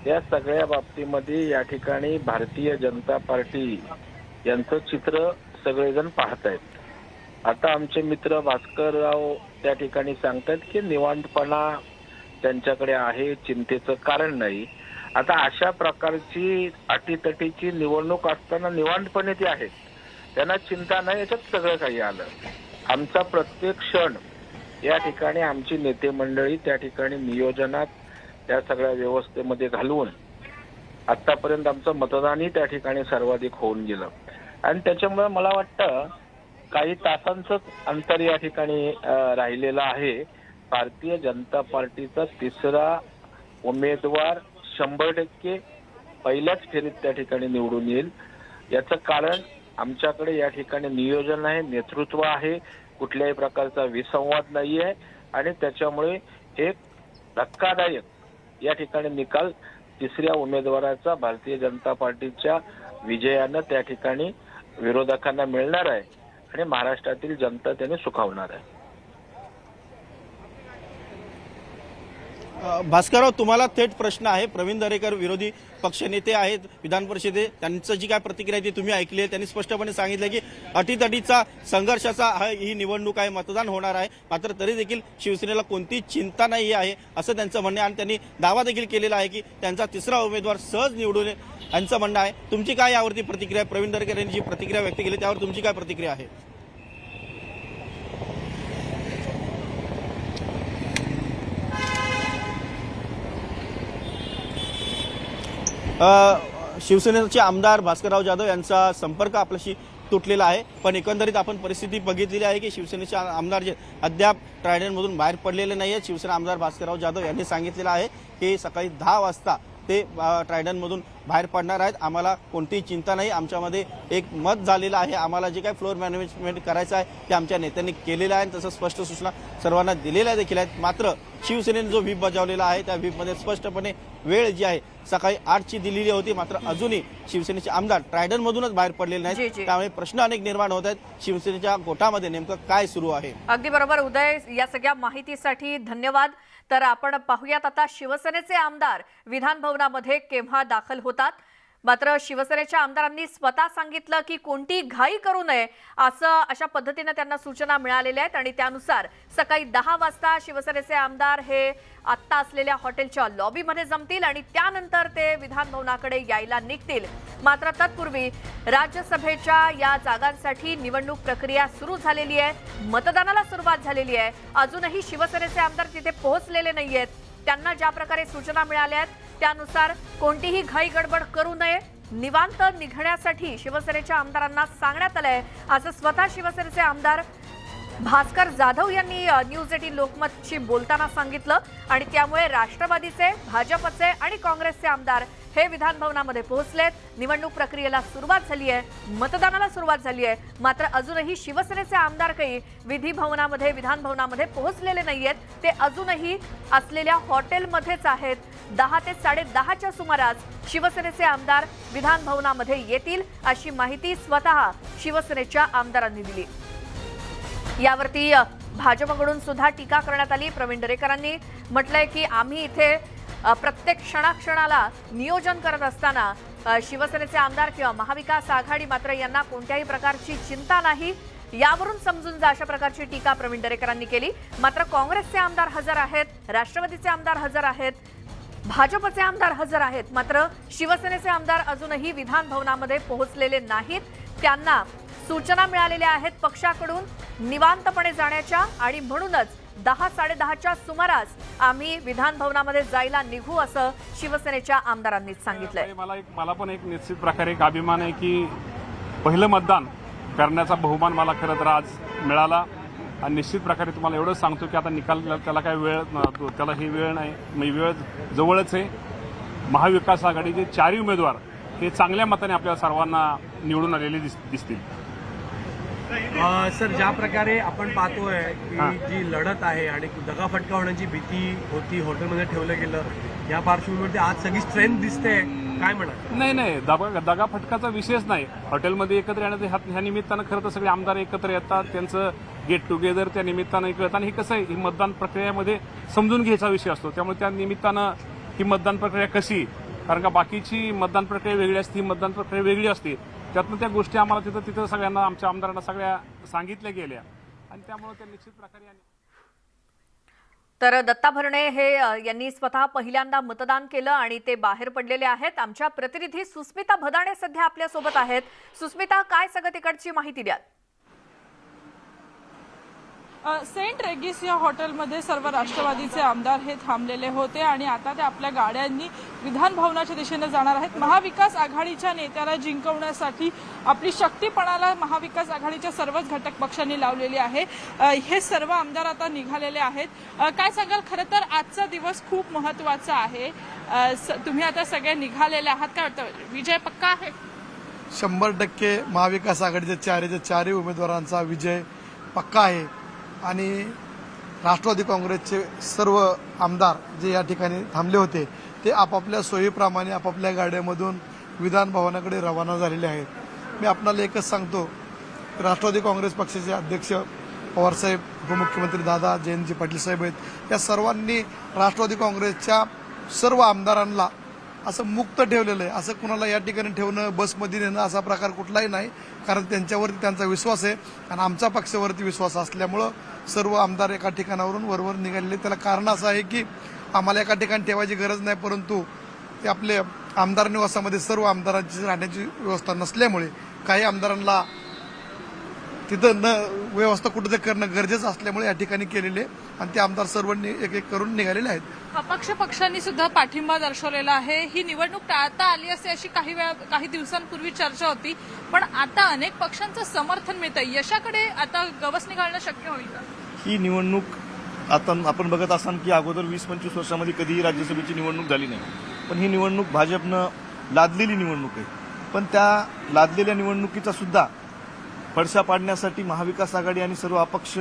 Speaker 14: या सगळ्या बाबतीमध्ये या ठिकाणी भारतीय जनता पार्टी यांचं चित्र सगळेजण पाहतायत. आता आमचे मित्र भास्करराव त्या ठिकाणी सांगतात की निवांतपणा त्यांच्याकडे आहे, चिंतेचं कारण नाही. आता अशा प्रकारची अटीतटीची निवडणूक असताना निवांतपणे ते आहेत, त्यांना चिंता नाही, याच्यात सगळं काही आलं. आमचा प्रत्येक क्षण या ठिकाणी आमची नेते मंडळी त्या ठिकाणी नियोजनात त्या सगळ्या व्यवस्थेमध्ये घालवून आतापर्यंत आमचं मतदानही त्या ठिकाणी सर्वाधिक होऊन गेलं. आणि त्याच्यामुळे मला वाटतं काही तासांचंच अंतर या ठिकाणी राहिलेलं आहे. भारतीय जनता पार्टीचा तिसरा उमेदवार 100% पहिल्याच फेरीत त्या ठिकाणी निवडून येईल. याचं कारण आमच्याकडे या ठिकाणी नियोजन आहे, नेतृत्व आहे, कुठल्याही प्रकारचा विसंवाद नाही आहे आणि त्याच्यामुळे एक धक्कादायक या ठिकाणी निकाल तिसऱ्या उमेदवाराचा भारतीय जनता पार्टीच्या विजयानं त्या ठिकाणी विरोधकांना मिळणार आहे आणि महाराष्ट्रातील जनता त्याने सुखावणार आहे.
Speaker 6: भास्करराव, तुम्हाला थेट प्रश्न आहे. प्रवीण दरेकर विरोधी पक्षनेते आहेत विधान परिषदेत, त्यांचं जी काय प्रतिक्रिया आहे ती तुम्ही ऐकली आहे. त्यांनी स्पष्टपणे सांगितलं की अटीतटीचा संघर्षाचा ही निवडणूक आहे, मतदान होणार आहे, मात्र तरी देखील शिवसेनेला कोणतीही चिंता नाही आहे असं त्यांचं म्हणणं आहे आणि त्यांनी दावा देखील केलेला आहे की त्यांचा तिसरा उमेदवार सहज निवडून येईल यांचं म्हणणं आहे. तुमची काय यावरती प्रतिक्रिया आहे? प्रवीण दरेकर यांनी जी प्रतिक्रिया व्यक्त केली त्यावर तुमची काय प्रतिक्रिया आहे? शिवसेनेचे आमदार भास्करराव जाधव यांचा संपर्क आपल्याशी तुटलेला आहे, पण एकंदरीत आपण परिस्थिती बघितलेली आहे की शिवसेनेचे आमदार जे अद्याप ट्रायडनमधून बाहेर पडलेले नाही आहेत. शिवसेना आमदार भास्करराव जाधव यांनी सांगितलेलं आहे की सकाळी 10 वाजता ते ट्रायडनमधून बाहेर पडणार आहेत. आम्हाला कोणतीही चिंता नाही, आमच्यामध्ये एक मत झालेलं आहे, आम्हाला जे काही फ्लोअर मॅनेजमेंट करायचं आहे ते आमच्या नेत्यांनी केलेलं आहे, तसं स्पष्ट सूचना सर्वांना दिलेल्या देखील आहेत. मात्र शिवसेनेने जो व्हीप बजावलेला आहे त्या व्हीपमध्ये स्पष्टपणे वेळ जी आहे सकाळी 8ची दिलेली होती, मात्र अजूनही शिवसेनेचे आमदार ट्रायडनमधूनच बाहेर पडलेले नाहीत. त्यामुळे प्रश्न अनेक निर्माण होत आहेत. शिवसेनेच्या गोटामध्ये नेमकं काय सुरू आहे?
Speaker 1: अगदी बरोबर उदय, या सगळ्या माहितीसाठी धन्यवाद. तर आपण पाहूयात आता शिवसेनेचे आमदार विधान भवनामध्ये केव्हा दाखल होतात. मात्र शिवसेनेच्या आमदारांनी स्वतः सांगितलं की कोणती घाई करू नये अशा पद्धतीने त्यांना सूचना मिळालेल्या आहेत आणि त्यानुसार सकाळी 10 वाजता शिवसेनेचे आमदार हे आत्ता असलेल्या हॉटेलच्या लॉबीमध्ये जमतील आणि त्यानंतर ते विधान भवनाकडे यायला निघतील. मात्र तत्पूर्वी राज्यसभेच्या या जागांसाठी निवडणूक प्रक्रिया सुरू झालेली आहे, मतदानाला सुरुवात झालेली आहे. अजूनही शिवसेनेचे आमदार तिथे पोहोचलेले नाहीयेत. त्यांना ज्या प्रकारे सूचना मिळाल्या आहेत त्यानुसार कोणतीही घाई गडबड करू नये, निवांत निघण्यासाठी शिवसेनेच्या आमदारांना सांगण्यात आलंय असं स्वतः शिवसेनेचे आमदार भास्कर जाधव यांनी न्यूज 18 लोकमतशी बोलताना सांगितलं. आणि त्यामुळे राष्ट्रवादीचे, भाजपचे आणि काँग्रेसचे आमदार हे विधान भवनामध्ये पोहोचलेत. निवडणूक प्रक्रियेला सुरुवात झाली आहे, मतदानाला सुरुवात झाली आहे. मात्र अजूनही शिवसेनेचे आमदार काही विधान भवनामध्ये पोहोचलेले नाहीयेत. ते अजूनही असलेल्या हॉटेलमध्येच आहेत. 10 ते 10:30च्या सुमारास शिवसेनेचे आमदार विधान भवनामध्ये येतील अशी माहिती स्वतः शिवसेनेच्या आमदारांनी दिली. यावरती भाजपकडून सुद्धा टीका करण्यात आली. प्रवीण दरेकरांनी म्हटलंय की आम्ही इथे प्रत्येक क्षणाक्षणाला नियोजन करत असताना शिवसेनेचे आमदार किंवा महाविकास आघाडी मात्र यांना कोणत्याही प्रकारची चिंता नाही, यावरून समजून जा अशा प्रकारची टीका प्रवीण दरेकरांनी केली. मात्र काँग्रेसचे आमदार हजर आहेत, राष्ट्रवादीचे आमदार हजर आहेत, भाजपचे आमदार हजर आहेत. मात्र शिवसेनेचे आमदार अजूनही विधान भवनामध्ये पोहोचलेले नाहीत. त्यांना सूचना मिळालेल्या आहेत पक्षाकडून निवांतपणे जाण्याच्या आणि म्हणूनच 10-10:30च्या सुमारास आम्ही विधान भवनामध्ये जायला निघू असं शिवसेनेच्या आमदारांनीच सांगितलंय.
Speaker 10: मला पण एक निश्चित प्रकारे एक अभिमान आहे की पहिलं मतदान करण्याचा बहुमान मला खरं तर आज मिळाला आणि निश्चित प्रकारे तुम्हाला एवढंच सांगतो की आता निकाल त्याला काही त्याला ही वेळ नाही, वेळ जवळच आहे. महाविकास आघाडीचे 4 उमेदवार हे चांगल्या मताने आपल्या सर्वांना निवडून आलेले दिसतील.
Speaker 5: सर, ज्या प्रकारे आपण पाहतोय की जी लढत आहे आणि दगाफटका होण्याची भीती होती, हॉटेलमध्ये ठेवलं गेलं, या पार्श्वभूमीवरती आज सगळी स्ट्रेंथ दिसते, काय म्हणा?
Speaker 10: नाही, दगाफटकाचा विषयच नाही. हॉटेलमध्ये एकत्र येण्याचं ह्या निमित्तानं खरं तर सगळे आमदार एकत्र येतात, त्यांचं गेट टुगेदर त्या निमित्तानं कळतं आणि हे कसं आहे, ही मतदान प्रक्रियेमध्ये समजून घ्यायचा विषय असतो. त्यामुळे त्या निमित्तानं ही मतदान प्रक्रिया कशी, कारण का बाकीची मतदान प्रक्रिया वेगळी असते, ही मतदान प्रक्रिया वेगळी असते. त्यातनं त्या गोष्टी आम्हाला तिथं सगळ्यांना, आमच्या आमदारांना सगळ्या सांगितल्या गेल्या आणि त्यामुळे त्या निश्चित प्रकारे.
Speaker 1: तर दत्ता भरणे हे यांनी स्वतः पहिल्यांदा मतदान केलं आणि ते बाहेर पडलेले आहेत. आमच्या प्रतिनिधी सुस्मिता भदाणे सध्या आपल्या सोबत आहेत. सुस्मिता, काय सगळं तिकडची माहिती द्या.
Speaker 15: सेंट रेगिस या हॉटेलमध्ये सर्व राष्ट्रवादीचे आमदार हे थांबलेले होते आणि आता ते आपल्या गाड्यांनी विधान भवनाच्या दिशेने जाणार आहेत. महाविकास आघाडीच्या नेत्याला जिंकवण्यासाठी आपली शक्तीपणाला महाविकास आघाडीच्या सर्वच घटक पक्षांनी लावलेली आहे. हे सर्व आमदार आता निघालेले आहेत. काय सांगाल, खरं तर आजचा दिवस खूप महत्त्वाचा आहे. तुम्ही आता सगळे निघालेले आहात, काय वाटतं, विजय पक्का आहे?
Speaker 5: 100% महाविकास आघाडीच्या चारही उमेदवारांचा विजय पक्का आहे आणि राष्ट्रवादी काँग्रेसचे सर्व आमदार जे या ठिकाणी थांबले होते ते आपापल्या सोयीप्रमाणे आपापल्या गाड्यामधून विधान भवनाकडे रवाना झालेले आहेत। मी आपल्याला एकच सांगतो, राष्ट्रवादी काँग्रेस पक्षाचे अध्यक्ष पवारसाहेब, उपमुख्यमंत्री दादा, जयंतजी पाटील साहेब आहेत, या सर्वांनी राष्ट्रवादी काँग्रेसच्या सर्व आमदारांना असं मुक्त ठेवलेलं आहे। असं कुणाला या ठिकाणी ठेवणं, बसमध्ये नेणं असा प्रकार कुठलाही नाही, कारण त्यांच्यावरती त्यांचा विश्वास आहे आणि आमचा पक्षावरती विश्वास असल्यामुळं सर्व आमदार एका ठिकाणावरून वरवर निघालेले। त्याला कारण असं आहे की आम्हाला एका ठिकाणी ठेवायची गरज नाही, परंतु ते आपले आमदार निवासामध्ये सर्व आमदारांची राहण्याची व्यवस्था नसल्यामुळे काही आमदारांना तिथं व्यवस्था कुठे करणं गरजेचं असल्यामुळे या ठिकाणी केलेले आणि ते आमदार सर्वांनी एक एक करून निघालेले आहेत।
Speaker 15: अपक्ष पक्षांनी सुद्धा पाठिंबा दर्शवलेला आहे। ही निवडणूक टाळता आली असते अशी काही दिवसांपूर्वी चर्चा होती, पण आता अनेक पक्षांचं समर्थन मिळतं, यशाकडे आता गवसणी घालणं शक्य होईल का?
Speaker 6: ही निवडणूक आता आपण बघत असाल की अगोदर 20-25 वर्षामध्ये कधीही राज्यसभेची निवडणूक झाली नाही, पण ही निवडणूक भाजपनं लादलेली निवडणूक आहे। पण त्या लादलेल्या निवडणुकीचा सुद्धा पडसा पाडण्यासाठी महाविकास आघाडी आणि सर्व अपक्ष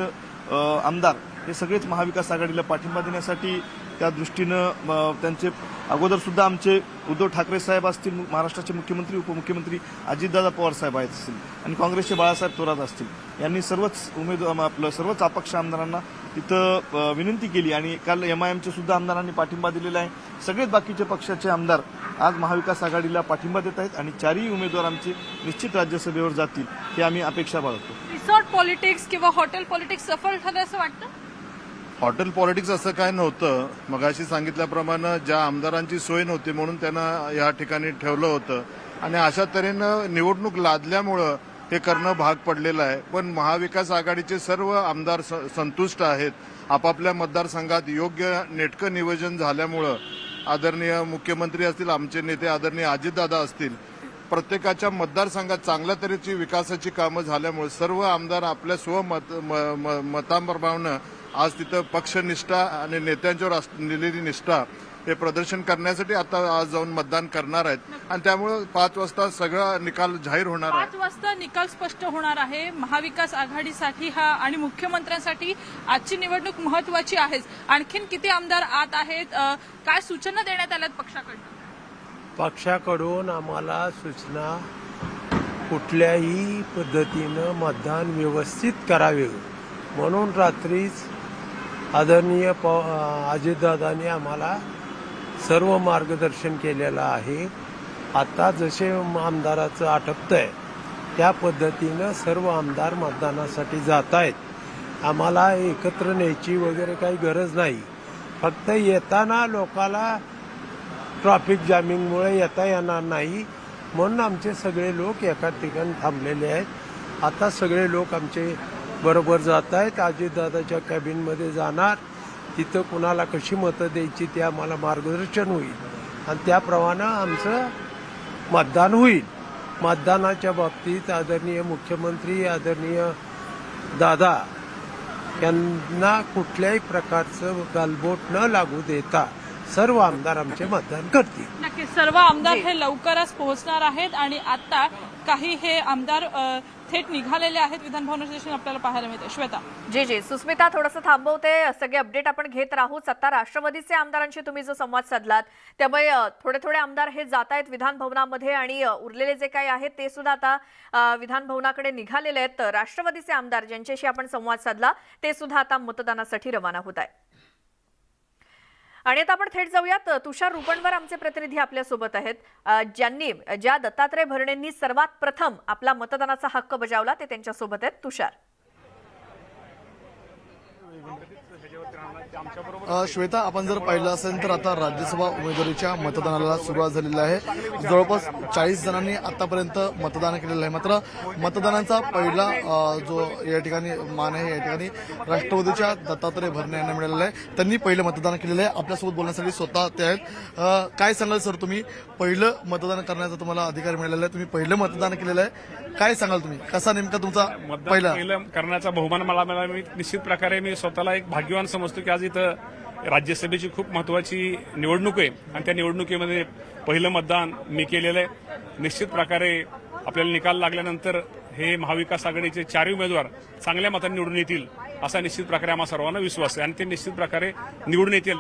Speaker 6: आमदार हे सगळेच महाविकास आघाडीला पाठिंबा देण्यासाठी त्या दृष्टीनं त्यांचे अगोदर सुद्धा आमचे उद्धव ठाकरे साहेब असतील, महाराष्ट्राचे मुख्यमंत्री, उपमुख्यमंत्री अजितदादा पवार साहेब आहेत असतील आणि काँग्रेसचे बाळासाहेब थोरात असतील, यांनी सर्वच अपक्ष आमदारांना तिथं विनंती केली आणि काल MIMचे सुद्धा आमदारांनी पाठिंबा दिलेला आहे। सगळेच बाकीचे पक्षाचे आमदार आज महाविकास आघाडीला पाठिंबा देत आहेत आणि चारही उमेदवार आमचे निश्चित राज्यसभेवर जातील हे आम्ही अपेक्षा बाळगतो।
Speaker 15: रिसॉर्ट पॉलिटिक्स किंवा हॉटेल पॉलिटिक्स सफल ठरलं असं वाटतं?
Speaker 9: हॉटेल पॉलिटिक्स असं काय नव्हतं। मगाशी सांगितल्याप्रमाणे ज्या आमदारांची सोय नव्हती म्हणून त्यांना या ठिकाणी ठेवलं होतं आणि अशा तऱ्हेनं निवडणूक लादल्यामुळं हे करणं भाग पडलेलं आहे। पण महाविकास आघाडीचे सर्व आमदार संतुष्ट आहेत। आपापल्या मतदारसंघात योग्य नेटकं नियोजन झाल्यामुळं आदरणीय मुख्यमंत्री असतील, आमचे नेते आदरणीय अजितदादा असतील, प्रत्येकाच्या मतदारसंघात चांगल्या तऱ्हेची विकासाची कामं झाल्यामुळे सर्व आमदार आपल्या मतांप्रमाणे आज तिथं पक्षनिष्ठा आणि नेत्यांच्यावर असलेली निष्ठा हे प्रदर्शन करण्यासाठी आता आज जाऊन मतदान करणार आहेत आणि त्यामुळे 5 वाजता सगळा निकाल जाहीर होणार आहे।
Speaker 15: 5 वाजता निकाल स्पष्ट होणार आहे। महाविकास आघाडीसाठी आणि मुख्यमंत्र्यांसाठी आजची निवडणूक महत्वाची आहेच। आणखीन किती आमदार आत आहेत, काय सूचना देण्यात आल्यात पक्षाकडून?
Speaker 16: पक्षाकडून आम्हाला सूचना कुठल्याही पद्धतीनं मतदान व्यवस्थित करावे म्हणून रात्रीच आदरणीय अजितदादांनी आम्हाला सर्व मार्गदर्शन केलेलं आहे। आता जसे आमदाराचं आटपतंय त्या पद्धतीनं सर्व आमदार मतदानासाठी जात आहेत। आम्हाला एकत्र न्यायची वगैरे काही गरज नाही, फक्त येताना लोकाला ट्रॅफिक जॅमिंगमुळे येता येणार नाही म्हणून आमचे सगळे लोक एका ठिकाणी थांबलेले आहेत। आता सगळे लोक आमचे बरोबर जात आहेत, अजितदादाच्या कॅबिनमध्ये जाणार, तिथं कुणाला कशी मतं द्यायची ते आम्हाला मार्गदर्शन होईल आणि त्याप्रमाणे आमचं मतदान होईल। मतदानाच्या बाबतीत आदरणीय मुख्यमंत्री, आदरणीय दादा यांना कुठल्याही प्रकारचं गालबोट न लागू देता सर्व आमदार आमचे मतदान करतील।
Speaker 15: नक्कीच सर्व आमदार हे लवकरच पोहोचणार आहेत आणि आता काही हे आमदार थेट निघालेले आहेत विधान भवनाच्या दिशेने आपल्याला पाहायला मिळते। श्वेता
Speaker 1: जी सुस्मिता, थोडंसं थांबवते, सगळे अपडेट आपण घेत राहूच। आता राष्ट्रवादीचे आमदारांशी तुम्ही जो संवाद साधलात त्यामुळे थोडे आमदार हे जात आहेत विधान भवनामध्ये आणि उरलेले जे काही आहेत ते सुद्धा आता विधान भवनाकडे निघालेले आहेत। राष्ट्रवादीचे आमदार ज्यांच्याशी आपण संवाद साधला ते सुद्धा आता मतदानासाठी रवाना होत आहेत। आणि आता आपण थेट जाऊयात, तुषार रुपणवर आमचे प्रतिनिधी आपल्यासोबत आहेत, ज्या दत्तात्रय भरणेंनी सर्वात प्रथम आपला मतदानाचा हक्क बजावला ते त्यांच्यासोबत आहेत। तुषार,
Speaker 5: श्वेता, आपण जर पाहिलं असेल तर आता राज्यसभा उमेदवारीच्या मतदानाला सुरुवात झालेली आहे। जवळपास 40 जणांनी आतापर्यंत मतदान केलेलं आहे। मात्र मतदानाचा पहिला जो या ठिकाणी मान आहे या ठिकाणी राष्ट्रवादीच्या दत्तात्रय भरणे यांना मिळालेला आहे। त्यांनी पहिलं मतदान केलेलं आहे, आपल्यासोबत बोलण्यासाठी स्वतः ते आहेत। काय सांगाल सर, तुम्ही पहिलं मतदान करण्याचा तुम्हाला अधिकार मिळालेला आहे, तुम्ही पहिलं मतदान केलेलं आहे, काय सांगाल तुम्ही, कसा नेमका तुमचा
Speaker 10: पहिलं करण्याचा बहुमान मला मिळाला? मी निश्चित प्रकारे मी स्वतःला एक भाग्यवान समजतो की आज इथं राज्यसभेची खूप महत्वाची निवडणूक आहे आणि त्या निवडणुकीमध्ये पहिलं मतदान मी केलेलं आहे। निश्चित प्रकारे
Speaker 4: आपल्याला निकाल लागल्यानंतर हे महाविकास आघाडीचे 4 उमेदवार चांगल्या मतांनी निवडून येतील असा निश्चित प्रकारे आम्हा सर्वांना विश्वास आहे आणि ते निश्चित प्रकारे निवडून येतील.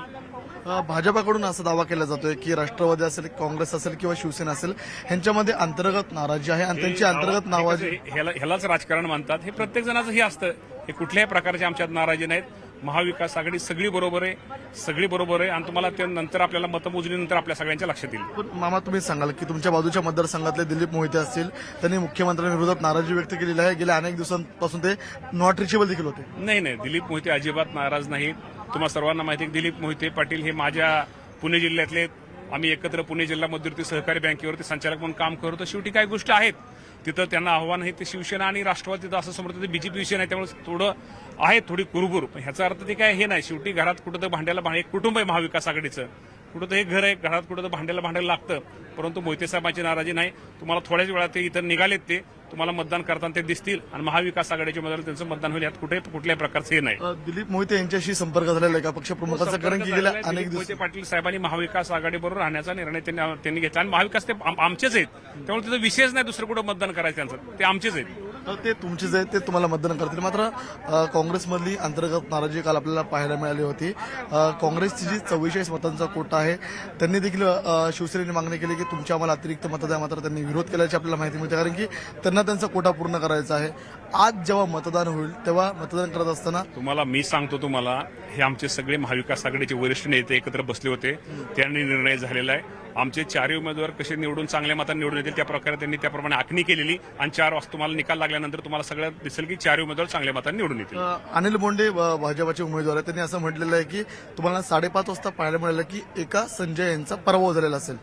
Speaker 5: भाजपाकडून असा दावा केला जातोय की राष्ट्रवादी असेल, काँग्रेस असेल किंवा शिवसेना असेल ह्यांच्यामध्ये अंतर्गत नाराजी आहे आणि त्यांची अंतर्गत नाराजी
Speaker 4: ह्यालाच राजकारण म्हणतात. हे प्रत्येक जणाचं हे असतं. हे कुठल्याही प्रकारची आमच्यात नाराजी नाहीत. महाविकास आघाडी सगळी बरोबर आहे आणि तुम्हाला ते नंतर आपल्याला मतमोजणीनंतर आपल्या सगळ्यांच्या लक्षात येईल.
Speaker 5: पण मामा तुम्ही सांगाल की तुमच्या बाजूच्या मतदारसंघातले दिलीप मोहिते असतील, त्यांनी मुख्यमंत्र्यांविरोधात नाराजी व्यक्त केलेली आहे. गेल्या अनेक दिवसांपासून ते नॉट रिचेबल देखील होते.
Speaker 4: नाही, दिलीप मोहिते अजिबात नाराज नाहीत. तुम्हाला सर्वांना माहिती आहे दिलीप मोहिते पाटील हे माझ्या पुणे जिल्ह्यातले. आम्ही एकत्र पुणे जिल्हा मध्यवर्ती सहकारी बँकेवरती संचालक म्हणून काम करतो. शेवटी काही गोष्टी आहेत तिथं त्यांना आव्हान आहे ते शिवसेना आणि राष्ट्रवादी असं समजतं ते बीजेपी विषय नाही. त्यामुळे थोडं आहे थोडी कुरबुर. पण ह्याचा अर्थ ते काय हे नाही. शेवटी घरात कुठं तर भांड्याला एक कुटुंब आहे महाविकास आघाडीचं. कुठं तर एक घर आहे, घरात कुठं तर भांड्याला लागतं. परंतु मोहिते साहेबांची नाराजी नाही. तुम्हाला थोड्याच वेळात ते इथं निघालेत. ते तुम्हाला मतदान करताना ते दिसतील आणि महाविकास आघाडीच्या उमेदवार त्यांचं मतदान होईल. यात कुठल्याही प्रकारचं हे नाही.
Speaker 5: दिलीप मोहिते यांच्याशी संपर्क झालेला आहे का पक्षप्रमुखाचा? कारण की गेल्या अनेक दिवस
Speaker 4: मोहिते पाटील साहेबांनी महाविकास आघाडीबरोबर राहण्याचा निर्णय त्यांनी घेतला आणि महाविकास ते आमचेच आहेत. त्यामुळे तिथं विशेष नाही दुसरं कुठं मतदान करायचं त्यांचं. ते आमचेच आहेत.
Speaker 5: ते तुमचेच आहेत, ते तुम्हाला मतदान करतील. मात्र काँग्रेसमधली अंतर्गत नाराजी काल आपल्याला पाहायला मिळाली होती. काँग्रेसची जी 44 मतांचा कोटा आहे त्यांनी देखील शिवसेनेने मागणी केली की तुमच्या आम्हाला अतिरिक्त मतं द्या. मात्र त्यांनी विरोध केल्याची आपल्याला माहिती मिळते. कारण की त्यांना त्यांचा कोटा पूर्ण करायचा आहे. आज जेव्हा मतदान होईल तेव्हा मतदान करत असताना
Speaker 4: तुम्हाला मी सांगतो, तुम्हाला हे आमचे सगळे महाविकास आघाडीचे वरिष्ठ नेते एकत्र बसले होते. त्यांनी निर्णय झालेला आहे. आमचे 4 उमेदवार कसे निवडून चांगल्या मतांनी निवडून येतील त्या प्रकारे त्यांनी त्याप्रमाणे आखणी केलेली आणि 4 वाजता तुम्हाला निकाल लागल्यानंतर तुम्हाला सगळं दिसेल की 4 उमेदवार चांगल्या मतांनी निवडून येतील.
Speaker 5: अनिल बोंडे भाजपाचे उमेदवार आहेत. त्यांनी असं म्हटलेलं आहे की तुम्हाला 5:30 वाजता पाहायला मिळालं की एका संजय यांचा पराभव झालेला असेल.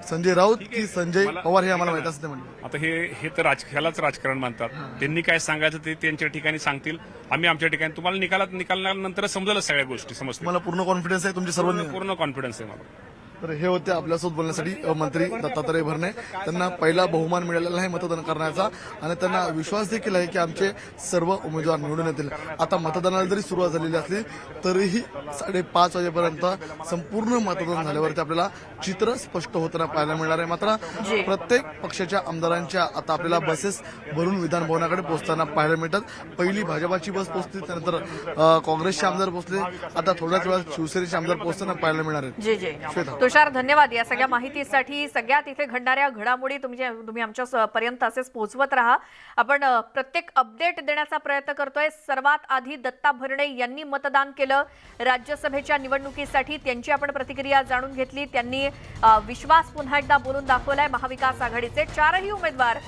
Speaker 5: संजय राऊत की संजय पवार हे आम्हाला माहित असते म्हणले.
Speaker 4: आता हे तर ह्यालाच राजकारण मानतात. त्यांनी काय सांगायचं ते त्यांच्या ठिकाणी सांगतील. आम्ही आमच्या ठिकाणी तुम्हाला निकालानंतर समजेलच सगळ्या गोष्टी समजतील.
Speaker 5: मला पूर्ण कॉन्फिडन्स आहे तुमच्या सर्व
Speaker 4: पूर्ण कॉन्फिडन्स आहे मला.
Speaker 5: तर हे होते आपल्यासोबत बोलण्यासाठी मंत्री दत्तात्रय भरणे. त्यांना पहिला बहुमान मिळालेला आहे मतदान करण्याचा आणि त्यांना विश्वास देखील आहे की आमचे सर्व उमेदवार निवडून येतील. आता मतदानाला जरी सुरुवात झालेली असली तरीही 5:30 वाजेपर्यंत संपूर्ण मतदान झाल्यावरती आपल्याला चित्र स्पष्ट होताना पाहायला मिळणार आहे. मात्र प्रत्येक पक्षाच्या आमदारांच्या आता आपल्याला बसेस भरून विधान भवनाकडे पोहोचताना पाहायला मिळतात. पहिली भाजपाची बस पोहोचली, त्यानंतर काँग्रेसचे आमदार पोहोचले. आता थोड्याच वेळात शिवसेनेचे आमदार पोहोचताना पाहायला मिळणार आहेत. श्वेता,
Speaker 1: तुषार, धन्यवाद या सगळ्या माहितीसाठी. सगळ्यात इथे घडणाऱ्या घडामोडी तुम्ही आमच्या पर्यंत असेच पोहोचवत राहा. आपण प्रत्येक अपडेट देण्याचा प्रयत्न करतोय. सर्वात आधी दत्ता भरणे यांनी मतदान केलं राज्यसभेच्या निवडणुकीसाठी. त्यांची आपण प्रतिक्रिया जाणून घेतली. त्यांनी विश्वास पुन्हा एकदा बोलून दाखवलाय. महाविकास आघाडीचे 4ही उमेदवार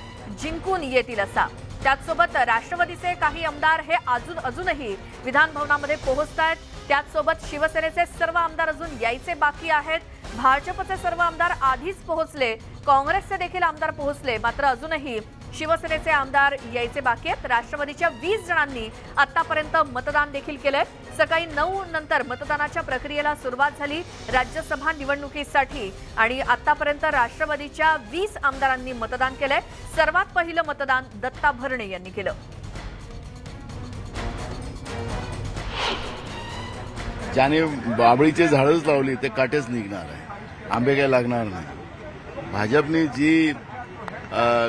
Speaker 1: जिंकून येतील असा. त्याचसोबत राष्ट्रवादीचे काही आमदार हे अजूनही विधान भवनामध्ये पोहोचतायत. त्याचसोबत शिवसेनेचे सर्व आमदार अजून यायचे बाकी आहेत. भाजपचे सर्व आमदार आधीच पोहोचले. काँग्रेसचे देखील आमदार पोहोचले. मात्र अजूनही शिवसेनेचे आमदार यायचे बाकी आहेत. राष्ट्रवादीच्या 20 जणांनी आतापर्यंत मतदान देखील केलंय. सकाळी 9 नंतर मतदानाच्या प्रक्रियेला सुरुवात झाली राज्यसभा निवडणुकीसाठी आणि आतापर्यंत राष्ट्रवादीच्या 20 आमदारांनी मतदान केलंय. सर्वात पहिलं मतदान दत्ता भरणे यांनी केलं.
Speaker 2: ज्याने बाबळीचे झाडच लावली ते काटेच निघणार आहे. आंबे काय लागणार नाही. भाजपने जी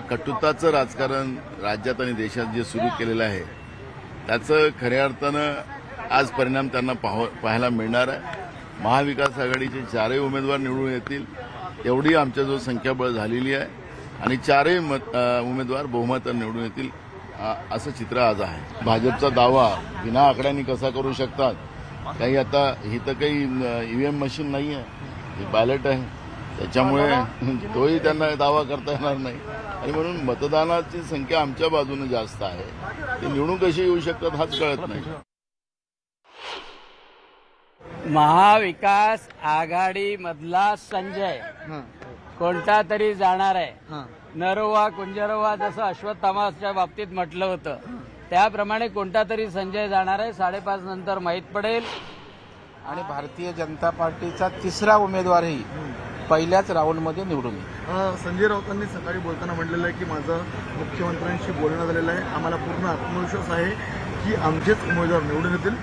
Speaker 2: कटुताचं राजकारण राज्यात आणि देशात जे सुरू केलेलं आहे त्याचं खऱ्या अर्थानं आज परिणाम त्यांना पाहायला मिळणार आहे. महाविकास आघाडीचे 4ही उमेदवार निवडून येतील एवढी आमच्या जो संख्याबळ झालेली आहे आणि 4ही उमेदवार बहुमताने निवडून येतील असं चित्र आज आहे. भाजपचा दावा बिना आकड्यांनी कसा करू शकतात? काही आता ही तर काही ईव्हीएम मशीन नाही आहे, ही बॅलेट आहे. त्याच्यामुळे तोही त्यांना दावा करता येणार नाही आणि म्हणून मतदानाची संख्या आमच्या बाजूने जास्त आहे. ते निवडून कशी येऊ शकतात हाच कळत नाही.
Speaker 12: महाविकास आघाडी मधला संजय कोणता तरी जाणार आहे. नरोवा कुंजरोवा जसं अश्वत्थामाच्या बाबतीत म्हटलं होतं त्याप्रमाणे कोणता तरी संजय जाणार आहे. 5:30 नंतर माहीत पडेल.
Speaker 14: आणि भारतीय जनता पार्टीचा 3रा उमेदवारही पहिल्याच राऊंडमध्ये निवडून येईल.
Speaker 5: संजय राऊतांनी सकाळी बोलताना म्हटलेलं आहे की माझं मुख्यमंत्र्यांशी बोलणं झालेलं आहे. आम्हाला पूर्ण आत्मविश्वास आहे की आमचेच उमेदवार निवडून येतील.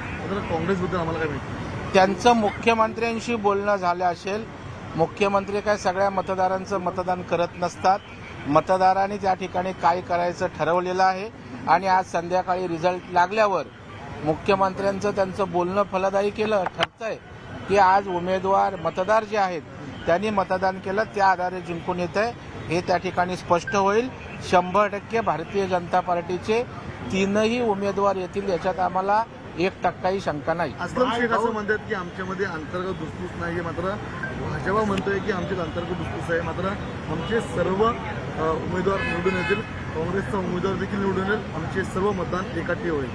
Speaker 5: काँग्रेसबद्दल आम्हाला काय माहिती?
Speaker 14: त्यांचं मुख्यमंत्र्यांशी बोलणं झालं असेल. मुख्यमंत्री काय सगळ्या मतदारांचं मतदान करत नसतात.
Speaker 12: मतदारांनी त्या ठिकाणी काय करायचं ठरवलेलं आहे आणि आज संध्याकाळी रिझल्ट लागल्यावर मुख्यमंत्र्यांचं त्यांचं बोलणं फलदायी केलं ठरतंय की आज उमेदवार मतदार जे आहेत त्यांनी मतदान केलं त्या आधारे जिंकून येत आहे हे त्या ठिकाणी स्पष्ट होईल. 100% भारतीय जनता पार्टीचे 3ही उमेदवार येतील याच्यात आम्हाला 1% शंका नाही.
Speaker 9: अस्लम शेख असं म्हणतात की आमच्यामध्ये अंतर्गत धुसफूस नाही, मात्र भाजपा म्हणतोय की आमच्यात अंतर्गत धुसफूस आहे, मात्र आमचे सर्व उमेदवार निवडून येतील, काँग्रेसचा उमेदवार देखील निवडून येईल, आमचे सर्व मतदान एकाठी होईल.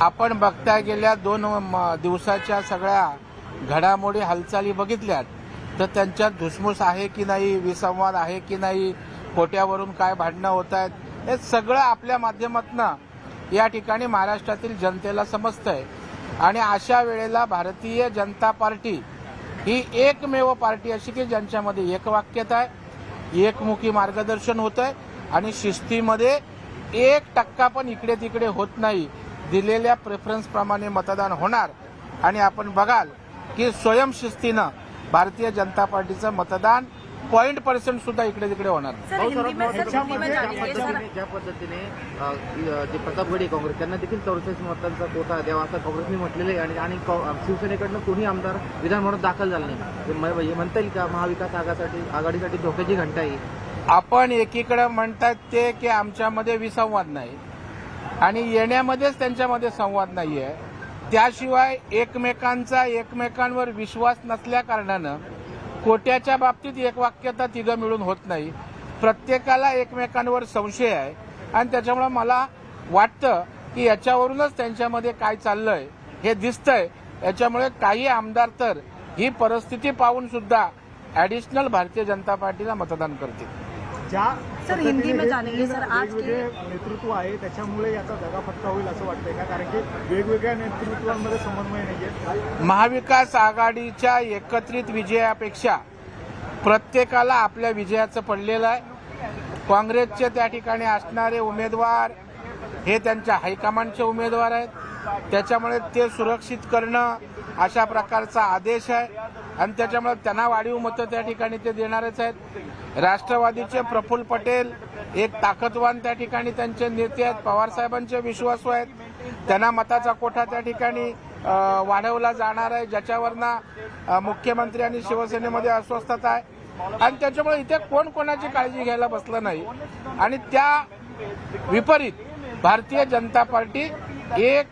Speaker 12: आपण बघता गेल्या 2 दिवसाच्या सगळ्या घडामोडी हालचाली बघितल्यात तर त्यांच्यात धुसफूस आहे की नाही, विसंवाद आहे की नाही, कोट्यावरून काय भांडणं होत आहेत हे सगळं आपल्या माध्यमातून या ठिकाणी महाराष्ट्रातील जनतेला समजतंय. आणि अशा वेळेला भारतीय जनता पार्टी ही एकमेव पार्टी अशी की ज्यांच्यामध्ये एकवाक्यता आहे, एकमुखी मार्गदर्शन होत आहे आणि शिस्तीमध्ये 1% पण इकडे तिकडे होत नाही. दिलेल्या प्रेफरन्स प्रमाणे मतदान होणार आणि आपण बघाल की स्वयंशिस्तीनं भारतीय जनता पार्टीचं मतदान 0% सुद्धा इकडे तिकडे होणार.
Speaker 6: ज्या पद्धतीने जे प्रतापगडी काँग्रेस त्यांना देखील 44 मतांचा कोटा द्यावा असं काँग्रेसने म्हटलेलं आहे आणि शिवसेनेकडनं कोणी आमदार विधानभवनात दाखल झाला नाही. म्हणता येईल का महाविकास आघाडीसाठी धोक्याची घंटा आहे?
Speaker 12: आपण एकीकडे म्हणतात ते की आमच्यामध्ये विसंवाद नाही आणि येण्यामध्येच त्यांच्यामध्ये संवाद नाहीये. त्याशिवाय एकमेकांवर विश्वास नसल्या कारणानं कोट्याच्या बाबतीत एकवाक्यता तिघं मिळून होत नाही. प्रत्येकाला एकमेकांवर संशय आहे आणि त्याच्यामुळे मला वाटतं की याच्यावरूनच त्यांच्यामध्ये काय चाललंय हे दिसतंय. याच्यामुळे काही आमदार तर ही परिस्थिती पाहून सुद्धा ॲडिशनल भारतीय जनता पार्टीला मतदान करतील.
Speaker 3: सर हिंदी में जानेंगे सर आज के
Speaker 9: नेतृत्व आहे त्याच्यामुळे याचा दगाफटका होईल असं वाटतंय का? कारण की वेगवेगळ्या नेतृत्वांमध्ये समन्वय नाहीये.
Speaker 12: महाविकास आघाडीच्या एकत्रित विजयापेक्षा प्रत्येकाला आपल्या विजयाचं पडलेलं आहे. काँग्रेसचे त्या ठिकाणी असणारे उमेदवार हे त्यांच्या हायकमांडचे उमेदवार आहेत, त्याच्यामुळे ते सुरक्षित करणं अशा प्रकारचा आदेश आहे आणि त्याच्यामुळे त्यांना वाढीव मतं त्या ठिकाणी ते देणारच आहेत. राष्ट्रवादीचे प्रफुल्ल पटेल एक ताकदवान त्या ठिकाणी त्यांचे नेते आहेत, पवारसाहेबांचे विश्वासू आहेत, त्यांना मताचा कोठा त्या ठिकाणी वाढवला जाणार आहे ज्याच्यावरनं मुख्यमंत्री आणि शिवसेनेमध्ये अस्वस्थता आहे आणि त्याच्यामुळे इथे कोण कोणाची काळजी घ्यायला बसलं नाही आणि त्या विपरीत भारतीय जनता पार्टी एक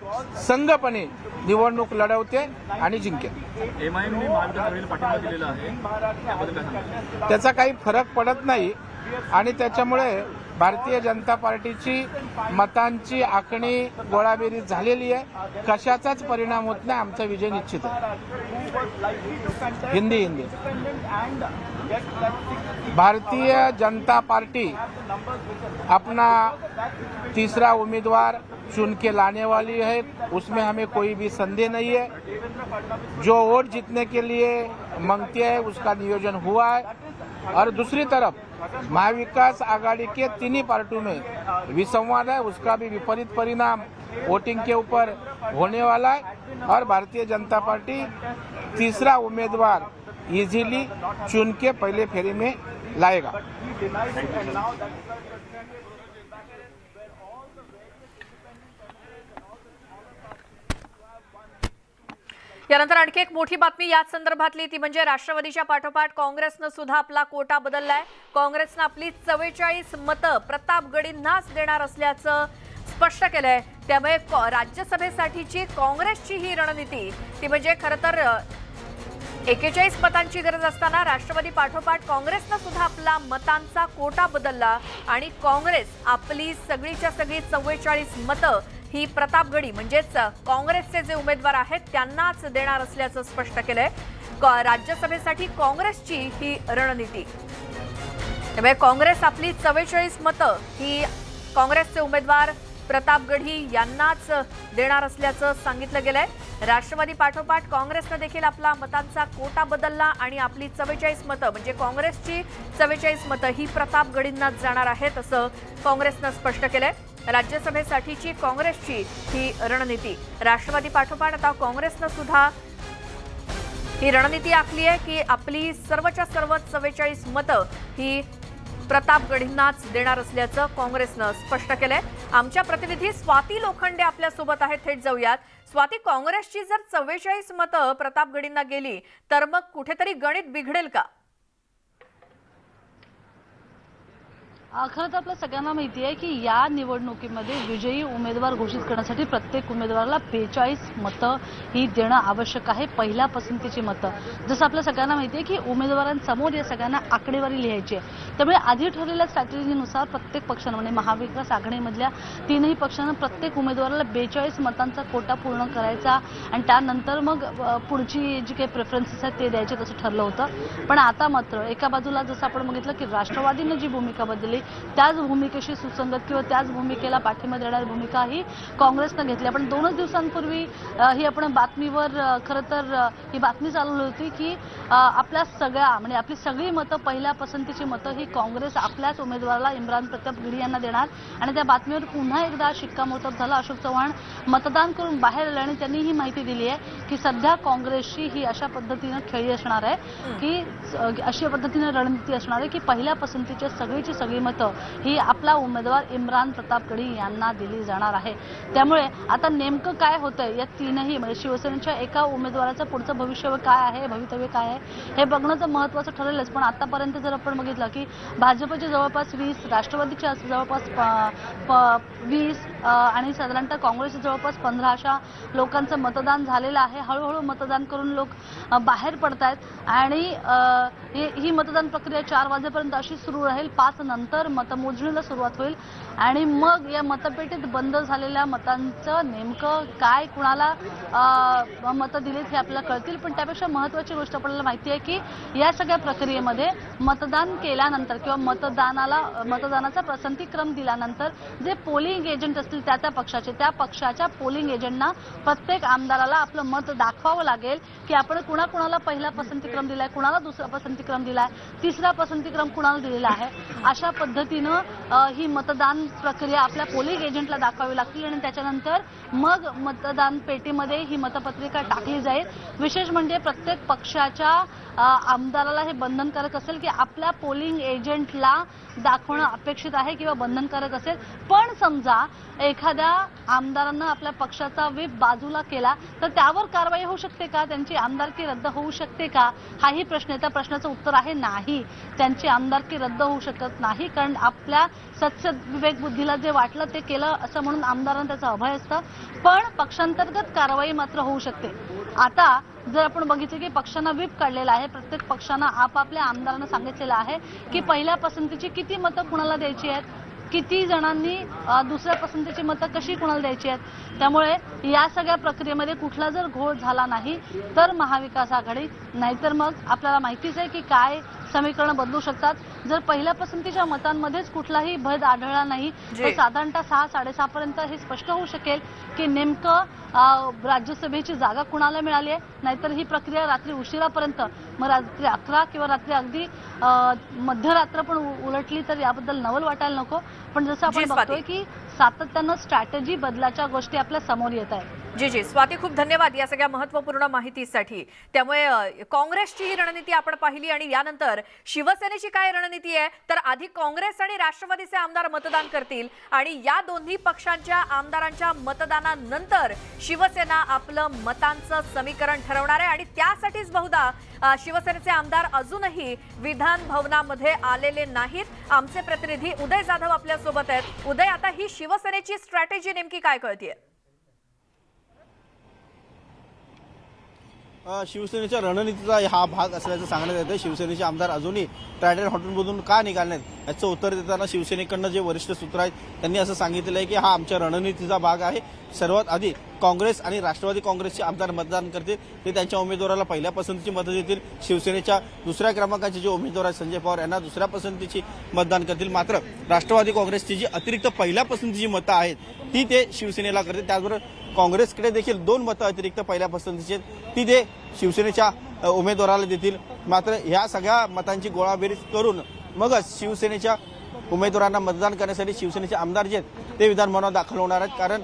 Speaker 12: संघपणे निवडणूक लढवते आणि जिंकेल.
Speaker 6: एमआयएमने महाविकास पाठिंबा दिलेला आहे,
Speaker 12: त्याचा काही फरक पडत नाही आणि त्याच्यामुळे भारतीय जनता पार्टीची मतांची आखणी गोळाबेरीज झालेली आहे. कशाचाच परिणाम होत नाही. आमचा विजय निश्चित आहे. हिंदी भारतीय जनता पार्टी अपना तीसरा उम्मीदवार चुन के लाने वाली है, उसमें हमें कोई भी संदेह नहीं है. जो वोट जीतने के लिए मांगती है उसका नियोजन हुआ है और दूसरी तरफ महाविकास आघाड़ी के 3 पार्टियों में विसंवाद है, उसका भी विपरीत परिणाम वोटिंग के ऊपर होने वाला है और भारतीय जनता पार्टी तीसरा उम्मीदवार इजीली चुन के पहले फेरे में लाएगा.
Speaker 1: यानंतर आणखी एक मोठी बातमी याच संदर्भातली ती म्हणजे राष्ट्रवादीच्या पाठोपाठ काँग्रेसनं सुद्धा आपला कोटा बदललाय. काँग्रेसनं आपली 44 मतं प्रतापगडींनाच देणार असल्याचं स्पष्ट केलंय. त्यामुळे राज्यसभेसाठीची काँग्रेसची ही रणनीती ती म्हणजे खरं तर 41 मतांची गरज असताना राष्ट्रवादी पाठोपाठ काँग्रेसनं सुद्धा आपला मतांचा कोटा बदलला आणि काँग्रेस आपली सगळीच्या सगळी 44 मतं ही प्रतापगडी म्हणजेच काँग्रेसचे जे उमेदवार आहेत त्यांनाच देणार असल्याचं स्पष्ट केलंय. राज्यसभेसाठी काँग्रेसची ही रणनीती. त्यामुळे काँग्रेस आपली 44 मतं ही काँग्रेसचे उमेदवार प्रतापगडी यांनाच देणार असल्याचं सांगितलं गेलंय. राष्ट्रवादी पाठोपाठ काँग्रेसनं देखील आपला मतांचा कोटा बदलला आणि आपली 44 मतं म्हणजे काँग्रेसची 44 मतं ही प्रतापगडींनाच जाणार आहेत असं काँग्रेसनं स्पष्ट केलंय. राज्यसभेसाठीची काँग्रेसची ही रणनीती. राष्ट्रवादी पाठोपाठ आता काँग्रेसनं सुद्धा ही रणनीती आखली आहे की आपली सर्वच्या सर्व 44 मतं ही प्रतापगडींनाच देणार असल्याचं काँग्रेसनं स्पष्ट केलंय. आमच्या प्रतिनिधी स्वाती लोखंडे आपल्यासोबत आहेत. थेट जाऊयात. स्वाती, काँग्रेसची जर 44 मतं प्रतापगडींना गेली तर मग कुठेतरी गणित बिघडेल का?
Speaker 3: खरं तर आपल्या सगळ्यांना माहिती आहे की या निवडणुकीमध्ये विजयी उमेदवार घोषित करण्यासाठी प्रत्येक उमेदवाराला 42 मतं ही देणं आवश्यक आहे, पहिल्या पसंतीची मतं. जसं आपल्या सगळ्यांना माहिती आहे की उमेदवारांसमोर या सगळ्यांना आकडेवारी लिहायची आहे. त्यामुळे आधी ठरलेल्या स्ट्रॅटेजीनुसार प्रत्येक पक्षानं म्हणजे महाविकास आघाडीमधल्या तीनही पक्षानं प्रत्येक उमेदवाराला 42 मतांचा कोटा पूर्ण करायचा आणि त्यानंतर मग पुढची जी काही प्रेफरन्सेस आहेत ते द्यायचे तसं ठरलं होतं. पण आता मात्र एका बाजूला जसं आपण बघितलं की राष्ट्रवादीनं जी भूमिका बदलली त्याच भूमिकेशी सुसंगत किंवा त्याच भूमिकेला पाठिंबा देणारी भूमिका ही काँग्रेसनं घेतली. आपण 2 दिवसांपूर्वी ही आपण बातमीवर खरं तर ही बातमी चालवली होती की आपल्या सगळ्या म्हणजे आपली सगळी मतं पहिल्या पसंतीची मतं ही काँग्रेस आपल्याच उमेदवाराला इम्रान प्रतापगडी यांना देणार आणि त्या बातमीवर पुन्हा एकदा शिक्कामोर्तब झाला. अशोक चव्हाण मतदान करून बाहेर आले आणि त्यांनी ही माहिती दिली आहे की सध्या काँग्रेसची ही अशा पद्धतीनं खेळी असणार आहे की अशा पद्धतीनं रणनीती असणार आहे की पहिल्या पसंतीच्या सगळीची सगळी मतं ही आपला उमेदवार इम्रान प्रतापगडी यांना दिली जाणार आहे. त्यामुळे आता नेमकं काय होतंय या तीनही म्हणजे शिवसेनेच्या एका उमेदवाराचं पुढचं भविष्य काय आहे, भवितव्य काय आहे हे बघणं तर महत्त्वाचं ठरेलच. पण आतापर्यंत जर आपण बघितलं की भाजपचे जवळपास 20, राष्ट्रवादीच्या जवळपास 20 आणि साधारणतः काँग्रेसचे जवळपास 15 अशा लोकांचं मतदान झालेलं आहे. हळूहळू मतदान करून लोक बाहेर पडतायत आणि ही मतदान प्रक्रिया 4 वाजेपर्यंत अशी सुरू राहील. 5 नंतर मतमोजणीला सुरुवात होईल आणि मग या मतपेटीत बंद झालेल्या मतांचं नेमकं काय कुणाला मतं दिलीत हे आपल्याला कळतील. पण त्यापेक्षा महत्त्वाची गोष्ट आपल्याला माहिती आहे की या सगळ्या प्रक्रियेमध्ये मतदान केल्यानंतर किंवा मतदानाचा पसंतीक्रम दिल्यानंतर जे पोलिंग एजंट असतील त्या पक्षाच्या पोलिंग एजंटना प्रत्येक आमदाराला आपलं मत दाखवावं लागेल की आपण कुणाला पहिला पसंतीक्रम दिलाय, कुणाला दुसरा पसंतीक्रम दिलाय, तिसरा पसंतीक्रम कुणाला दिलेला आहे. अशा पद्धतीनं ही मतदान प्रक्रिया आपल्या पोलिंग एजंटला दाखवावी लागतील आणि त्याच्यानंतर मग मतदान पेटीमध्ये ही मतपत्रिका टाकली जाईल. विशेष म्हणजे प्रत्येक पक्षाच्या आमदाराला हे बंधनकारक असेल की आपल्या पोलिंग एजंटला दाखवणं अपेक्षित आहे किंवा बंधनकारक असेल. पण समजा एखाद्या आमदारानं आपल्या पक्षाचा व्हीप बाजूला केला तर त्यावर कारवाई होऊ शकते का, त्यांची आमदारकी रद्द होऊ शकते का, हाही प्रश्न आहे. त्या प्रश्नाचं उत्तर आहे नाही, त्यांची आमदारकी रद्द होऊ शकत नाही. कारण आपल्या सत्सद बुद्धीला जे वाटलं ते केलं असं म्हणून आमदारांना त्याचं अभय असतं. पण पक्षांतर्गत कारवाई मात्र होऊ शकते. आता जर आपण बघितलं की पक्षांना व्हीप काढलेला आहे, प्रत्येक पक्षानं आपापल्या आमदारांना सांगितलेलं आहे की पहिल्या पसंतीची किती मतं कुणाला द्यायची आहेत, किती जणांनी दुसऱ्या पसंतीची मतं कशी कुणाला द्यायची आहेत. त्यामुळे या सगळ्या प्रक्रियेमध्ये कुठला जर घोळ झाला नाही तर महाविकास आघाडी, नाहीतर मग आपल्याला माहितीच आहे की काय समीकरणं बदलू शकतात. जर पहिल्या पसंतीच्या मतांमध्येच कुठलाही भेद आढळला नाही तर साधारणतः 6-6:30 पर्यंत हे स्पष्ट होऊ शकेल की नेमकं राज्यसभेची जागा कुणाला मिळाली आहे. नाहीतर ही प्रक्रिया रात्री उशिरापर्यंत, मग रात्री 11 किंवा रात्री अगदी मध्यरात्र पण उलटली तर याबद्दल नवल वाटायला नको. पण जसं आपण बघतोय की सातत्यानं स्ट्रॅटेजी बदलाच्या गोष्टी आपल्या समोर येत आहेत.
Speaker 1: जी स्वाती, खूप धन्यवाद या सगळ्या महत्त्वपूर्ण माहितीसाठी. त्यामुळे काँग्रेसची ही रणनीती आपण पाहिली आणि यानंतर शिवसेनेची काय रणनीती आहे तर आधी काँग्रेस आणि राष्ट्रवादीचे आमदार मतदान करतील आणि या दोन्ही पक्षांच्या आमदारांच्या मतदानानंतर शिवसेना आपलं मतांचं समीकरण ठरवणार आहे आणि त्यासाठीच बहुधा शिवसेनेचे आमदार अजूनही विधान भवनामध्ये आलेले नाहीत. आमचे प्रतिनिधी उदय जाधव आपल्यासोबत आहेत. उदय, आता ही शिवसेनेची स्ट्रॅटेजी नेमकी काय कळतीये?
Speaker 6: शिवसेनेच्या रणनीतीचा हा भाग असल्याचं सांगण्यात येतं. शिवसेनेचे आमदार अजूनही ट्रायडंट हॉटेलमधून का निघाले नाहीत याचं उत्तर देताना शिवसेनेकडनं जे वरिष्ठ सूत्र आहेत त्यांनी असं सांगितलं आहे की हा आमच्या रणनीतीचा भाग आहे. सर्वात आधी काँग्रेस आणि राष्ट्रवादी काँग्रेसचे आमदार मतदान करतील, ते त्यांच्या उमेदवाराला पहिल्या पसंतीची मतं देतील. शिवसेनेच्या दुसऱ्या क्रमांकाचे जे उमेदवार आहेत संजय पवार यांना दुसऱ्या पसंतीची मतदान करतील. मात्र राष्ट्रवादी काँग्रेसची जी अतिरिक्त पहिल्या पसंतीची मतं आहेत ती ते शिवसेनेला करतील. त्याचबरोबर काँग्रेसकडे देखील 2 मतं अतिरिक्त पहिल्या पसंतीची ती ते शिवसेनेच्या उमेदवाराला देतील. मात्र ह्या सगळ्या मतांची गोळाबेरीज करून मगच शिवसेनेच्या उमेदवारांना मतदान करण्यासाठी शिवसेनेचे आमदार जे आहेत ते विधानभवनात दाखल होणार आहेत. कारण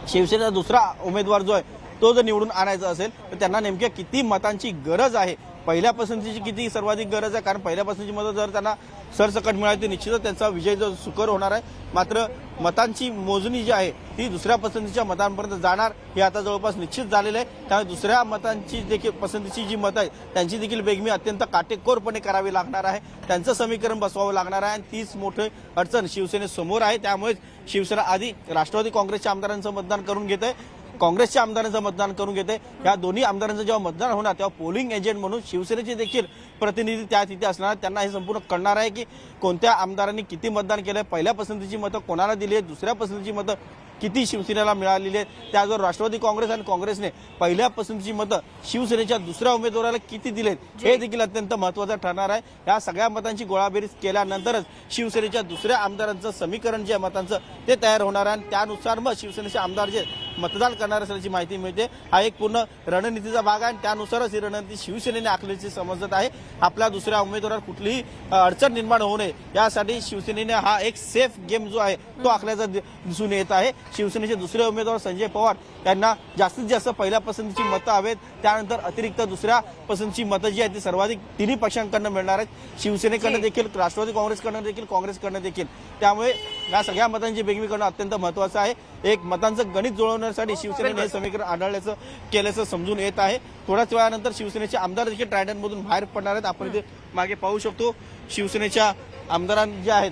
Speaker 6: शिवसेनेचा दुसरा उमेदवार जो आहे तो जर निवडून आणायचा असेल तर त्यांना नेमक्या किती मतांची गरज आहे पहिल्या पसंतीची किती सर्वाधिक गरज आहे, कारण पहिल्या पसंतीची मतं जर त्यांना सरसकट मिळाली तर निश्चितच त्यांचा विजय जो सुकर होणार आहे. मात्र मतांची मोजणी जी आहे ती दुसऱ्या पसंतीच्या मतांपर्यंत जाणार हे आता जवळपास निश्चित झालेलं आहे. त्यामुळे दुसऱ्या मतांची देखील पसंतीची जी मतं आहेत त्यांची देखील बेगमी अत्यंत काटेकोरपणे करावी लागणार आहे. त्यांचं समीकरण बसवावं लागणार आहे आणि तीच मोठी अडचण शिवसेनेसमोर आहे. त्यामुळे शिवसेना आधी राष्ट्रवादी काँग्रेसच्या आमदारांचं मतदान करून घेत आहे, काँग्रेसच्या आमदारांचं मतदान करून घेते. या दोन्ही आमदारांचं जेव्हा मतदान होणार तेव्हा पोलिंग एजंट म्हणून शिवसेनेचे देखील प्रतिनिधी त्या तिथे असणार. त्यांना हे संपूर्ण कळणार आहे की कोणत्या आमदारांनी किती मतदान केलंय, पहिल्या पसंतीची मतं कोणाला दिली आहेत, दुसऱ्या पसंतीची मतं किती शिवसेनेला मिळालेली आहेत. त्याचबरोबर राष्ट्रवादी काँग्रेस आणि काँग्रेसने पहिल्या पसंतीची मतं शिवसेनेच्या दुसऱ्या उमेदवाराला किती दिलेत हे देखील अत्यंत महत्त्वाचं ठरणार आहे. या सगळ्या मतांची गोळाबेरीज केल्यानंतरच शिवसेनेच्या दुसऱ्या आमदारांचं समीकरण जे आहे मतांचं ते तयार होणार आहे आणि त्यानुसार मग शिवसेनेचे आमदार जे मतदान करणार असल्याची माहिती मिळते. हा एक पूर्ण रणनीतीचा भाग आहे आणि त्यानुसारच ही रणनीती शिवसेनेने आखल्याची समजत आहे. आपल्या दुसऱ्या उमेदवारात कुठलीही अडचण निर्माण होऊ नये यासाठी शिवसेनेने हा एक सेफ गेम जो आहे तो आखल्याचा दिसून येत आहे. शिवसेनेचे दुसरे उमेदवार संजय पवार यांना जास्तीत जास्त पहिल्या पसंतीची मतं हवेत, त्यानंतर अतिरिक्त दुसऱ्या पसंतीची मतं जी आहेत ती सर्वाधिक तिन्ही पक्षांकडून मिळणार आहेत, शिवसेनेकडनं देखील, राष्ट्रवादी काँग्रेसकडनं देखील, काँग्रेसकडनं देखील. त्यामुळे या सगळ्या मतांची बेगमी करणं अत्यंत महत्त्वाचं आहे. एक मतांचं गणित जुळवण्यासाठी शिवसेनेने हे समीकरण आढळल्याचं केल्याचं समजून येत आहे. थोड्याच वेळानंतर शिवसेनेचे आमदार देखील ट्रायडनमधून बाहेर पडणार आहेत. आपण इथे मागे पाहू शकतो शिवसेनेच्या आमदारां जे आहेत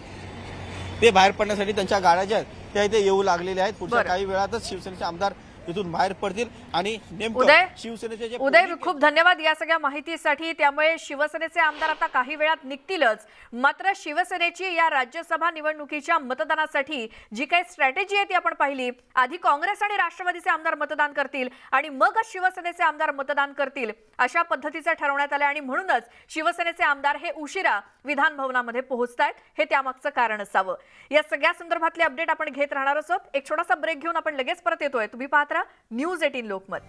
Speaker 6: ते बाहेर पडण्यासाठी त्यांच्या गाड्या ज्या आहेत त्या इथे येऊ लागलेल्या आहेत. पुढच्या काही वेळातच शिवसेनेचे आमदार इथून बाहेर पडतील आणि नेमकं शिवसेनेचे जे
Speaker 1: उदय, खूप धन्यवाद या सगळ्या माहितीसाठी. त्यामुळे शिवसेनेचे आमदार आता काही वेळात निघतीलच, मात्र शिवसेनेची या राज्यसभा निवडणुकीच्या मतदानासाठी जी काही स्ट्रॅटेजी आहे ती आपण पाहिली. आधी काँग्रेस आणि राष्ट्रवादीचे आमदार मतदान करतील आणि मगच शिवसेनेचे आमदार मतदान करतील अशा पद्धतीचं ठरवण्यात आलं आणि म्हणूनच शिवसेनेचे आमदार हे उशिरा विधान भवनामध्ये पोहोचतायत. हे त्यामागचं कारण असावं. या सगळ्या संदर्भातले अपडेट आपण घेत राहणार आहोत. एक छोटासा ब्रेक घेऊन आपण लगेच परत येतोय. तुम्ही पाहत राहा न्यूज 18 लोकमत.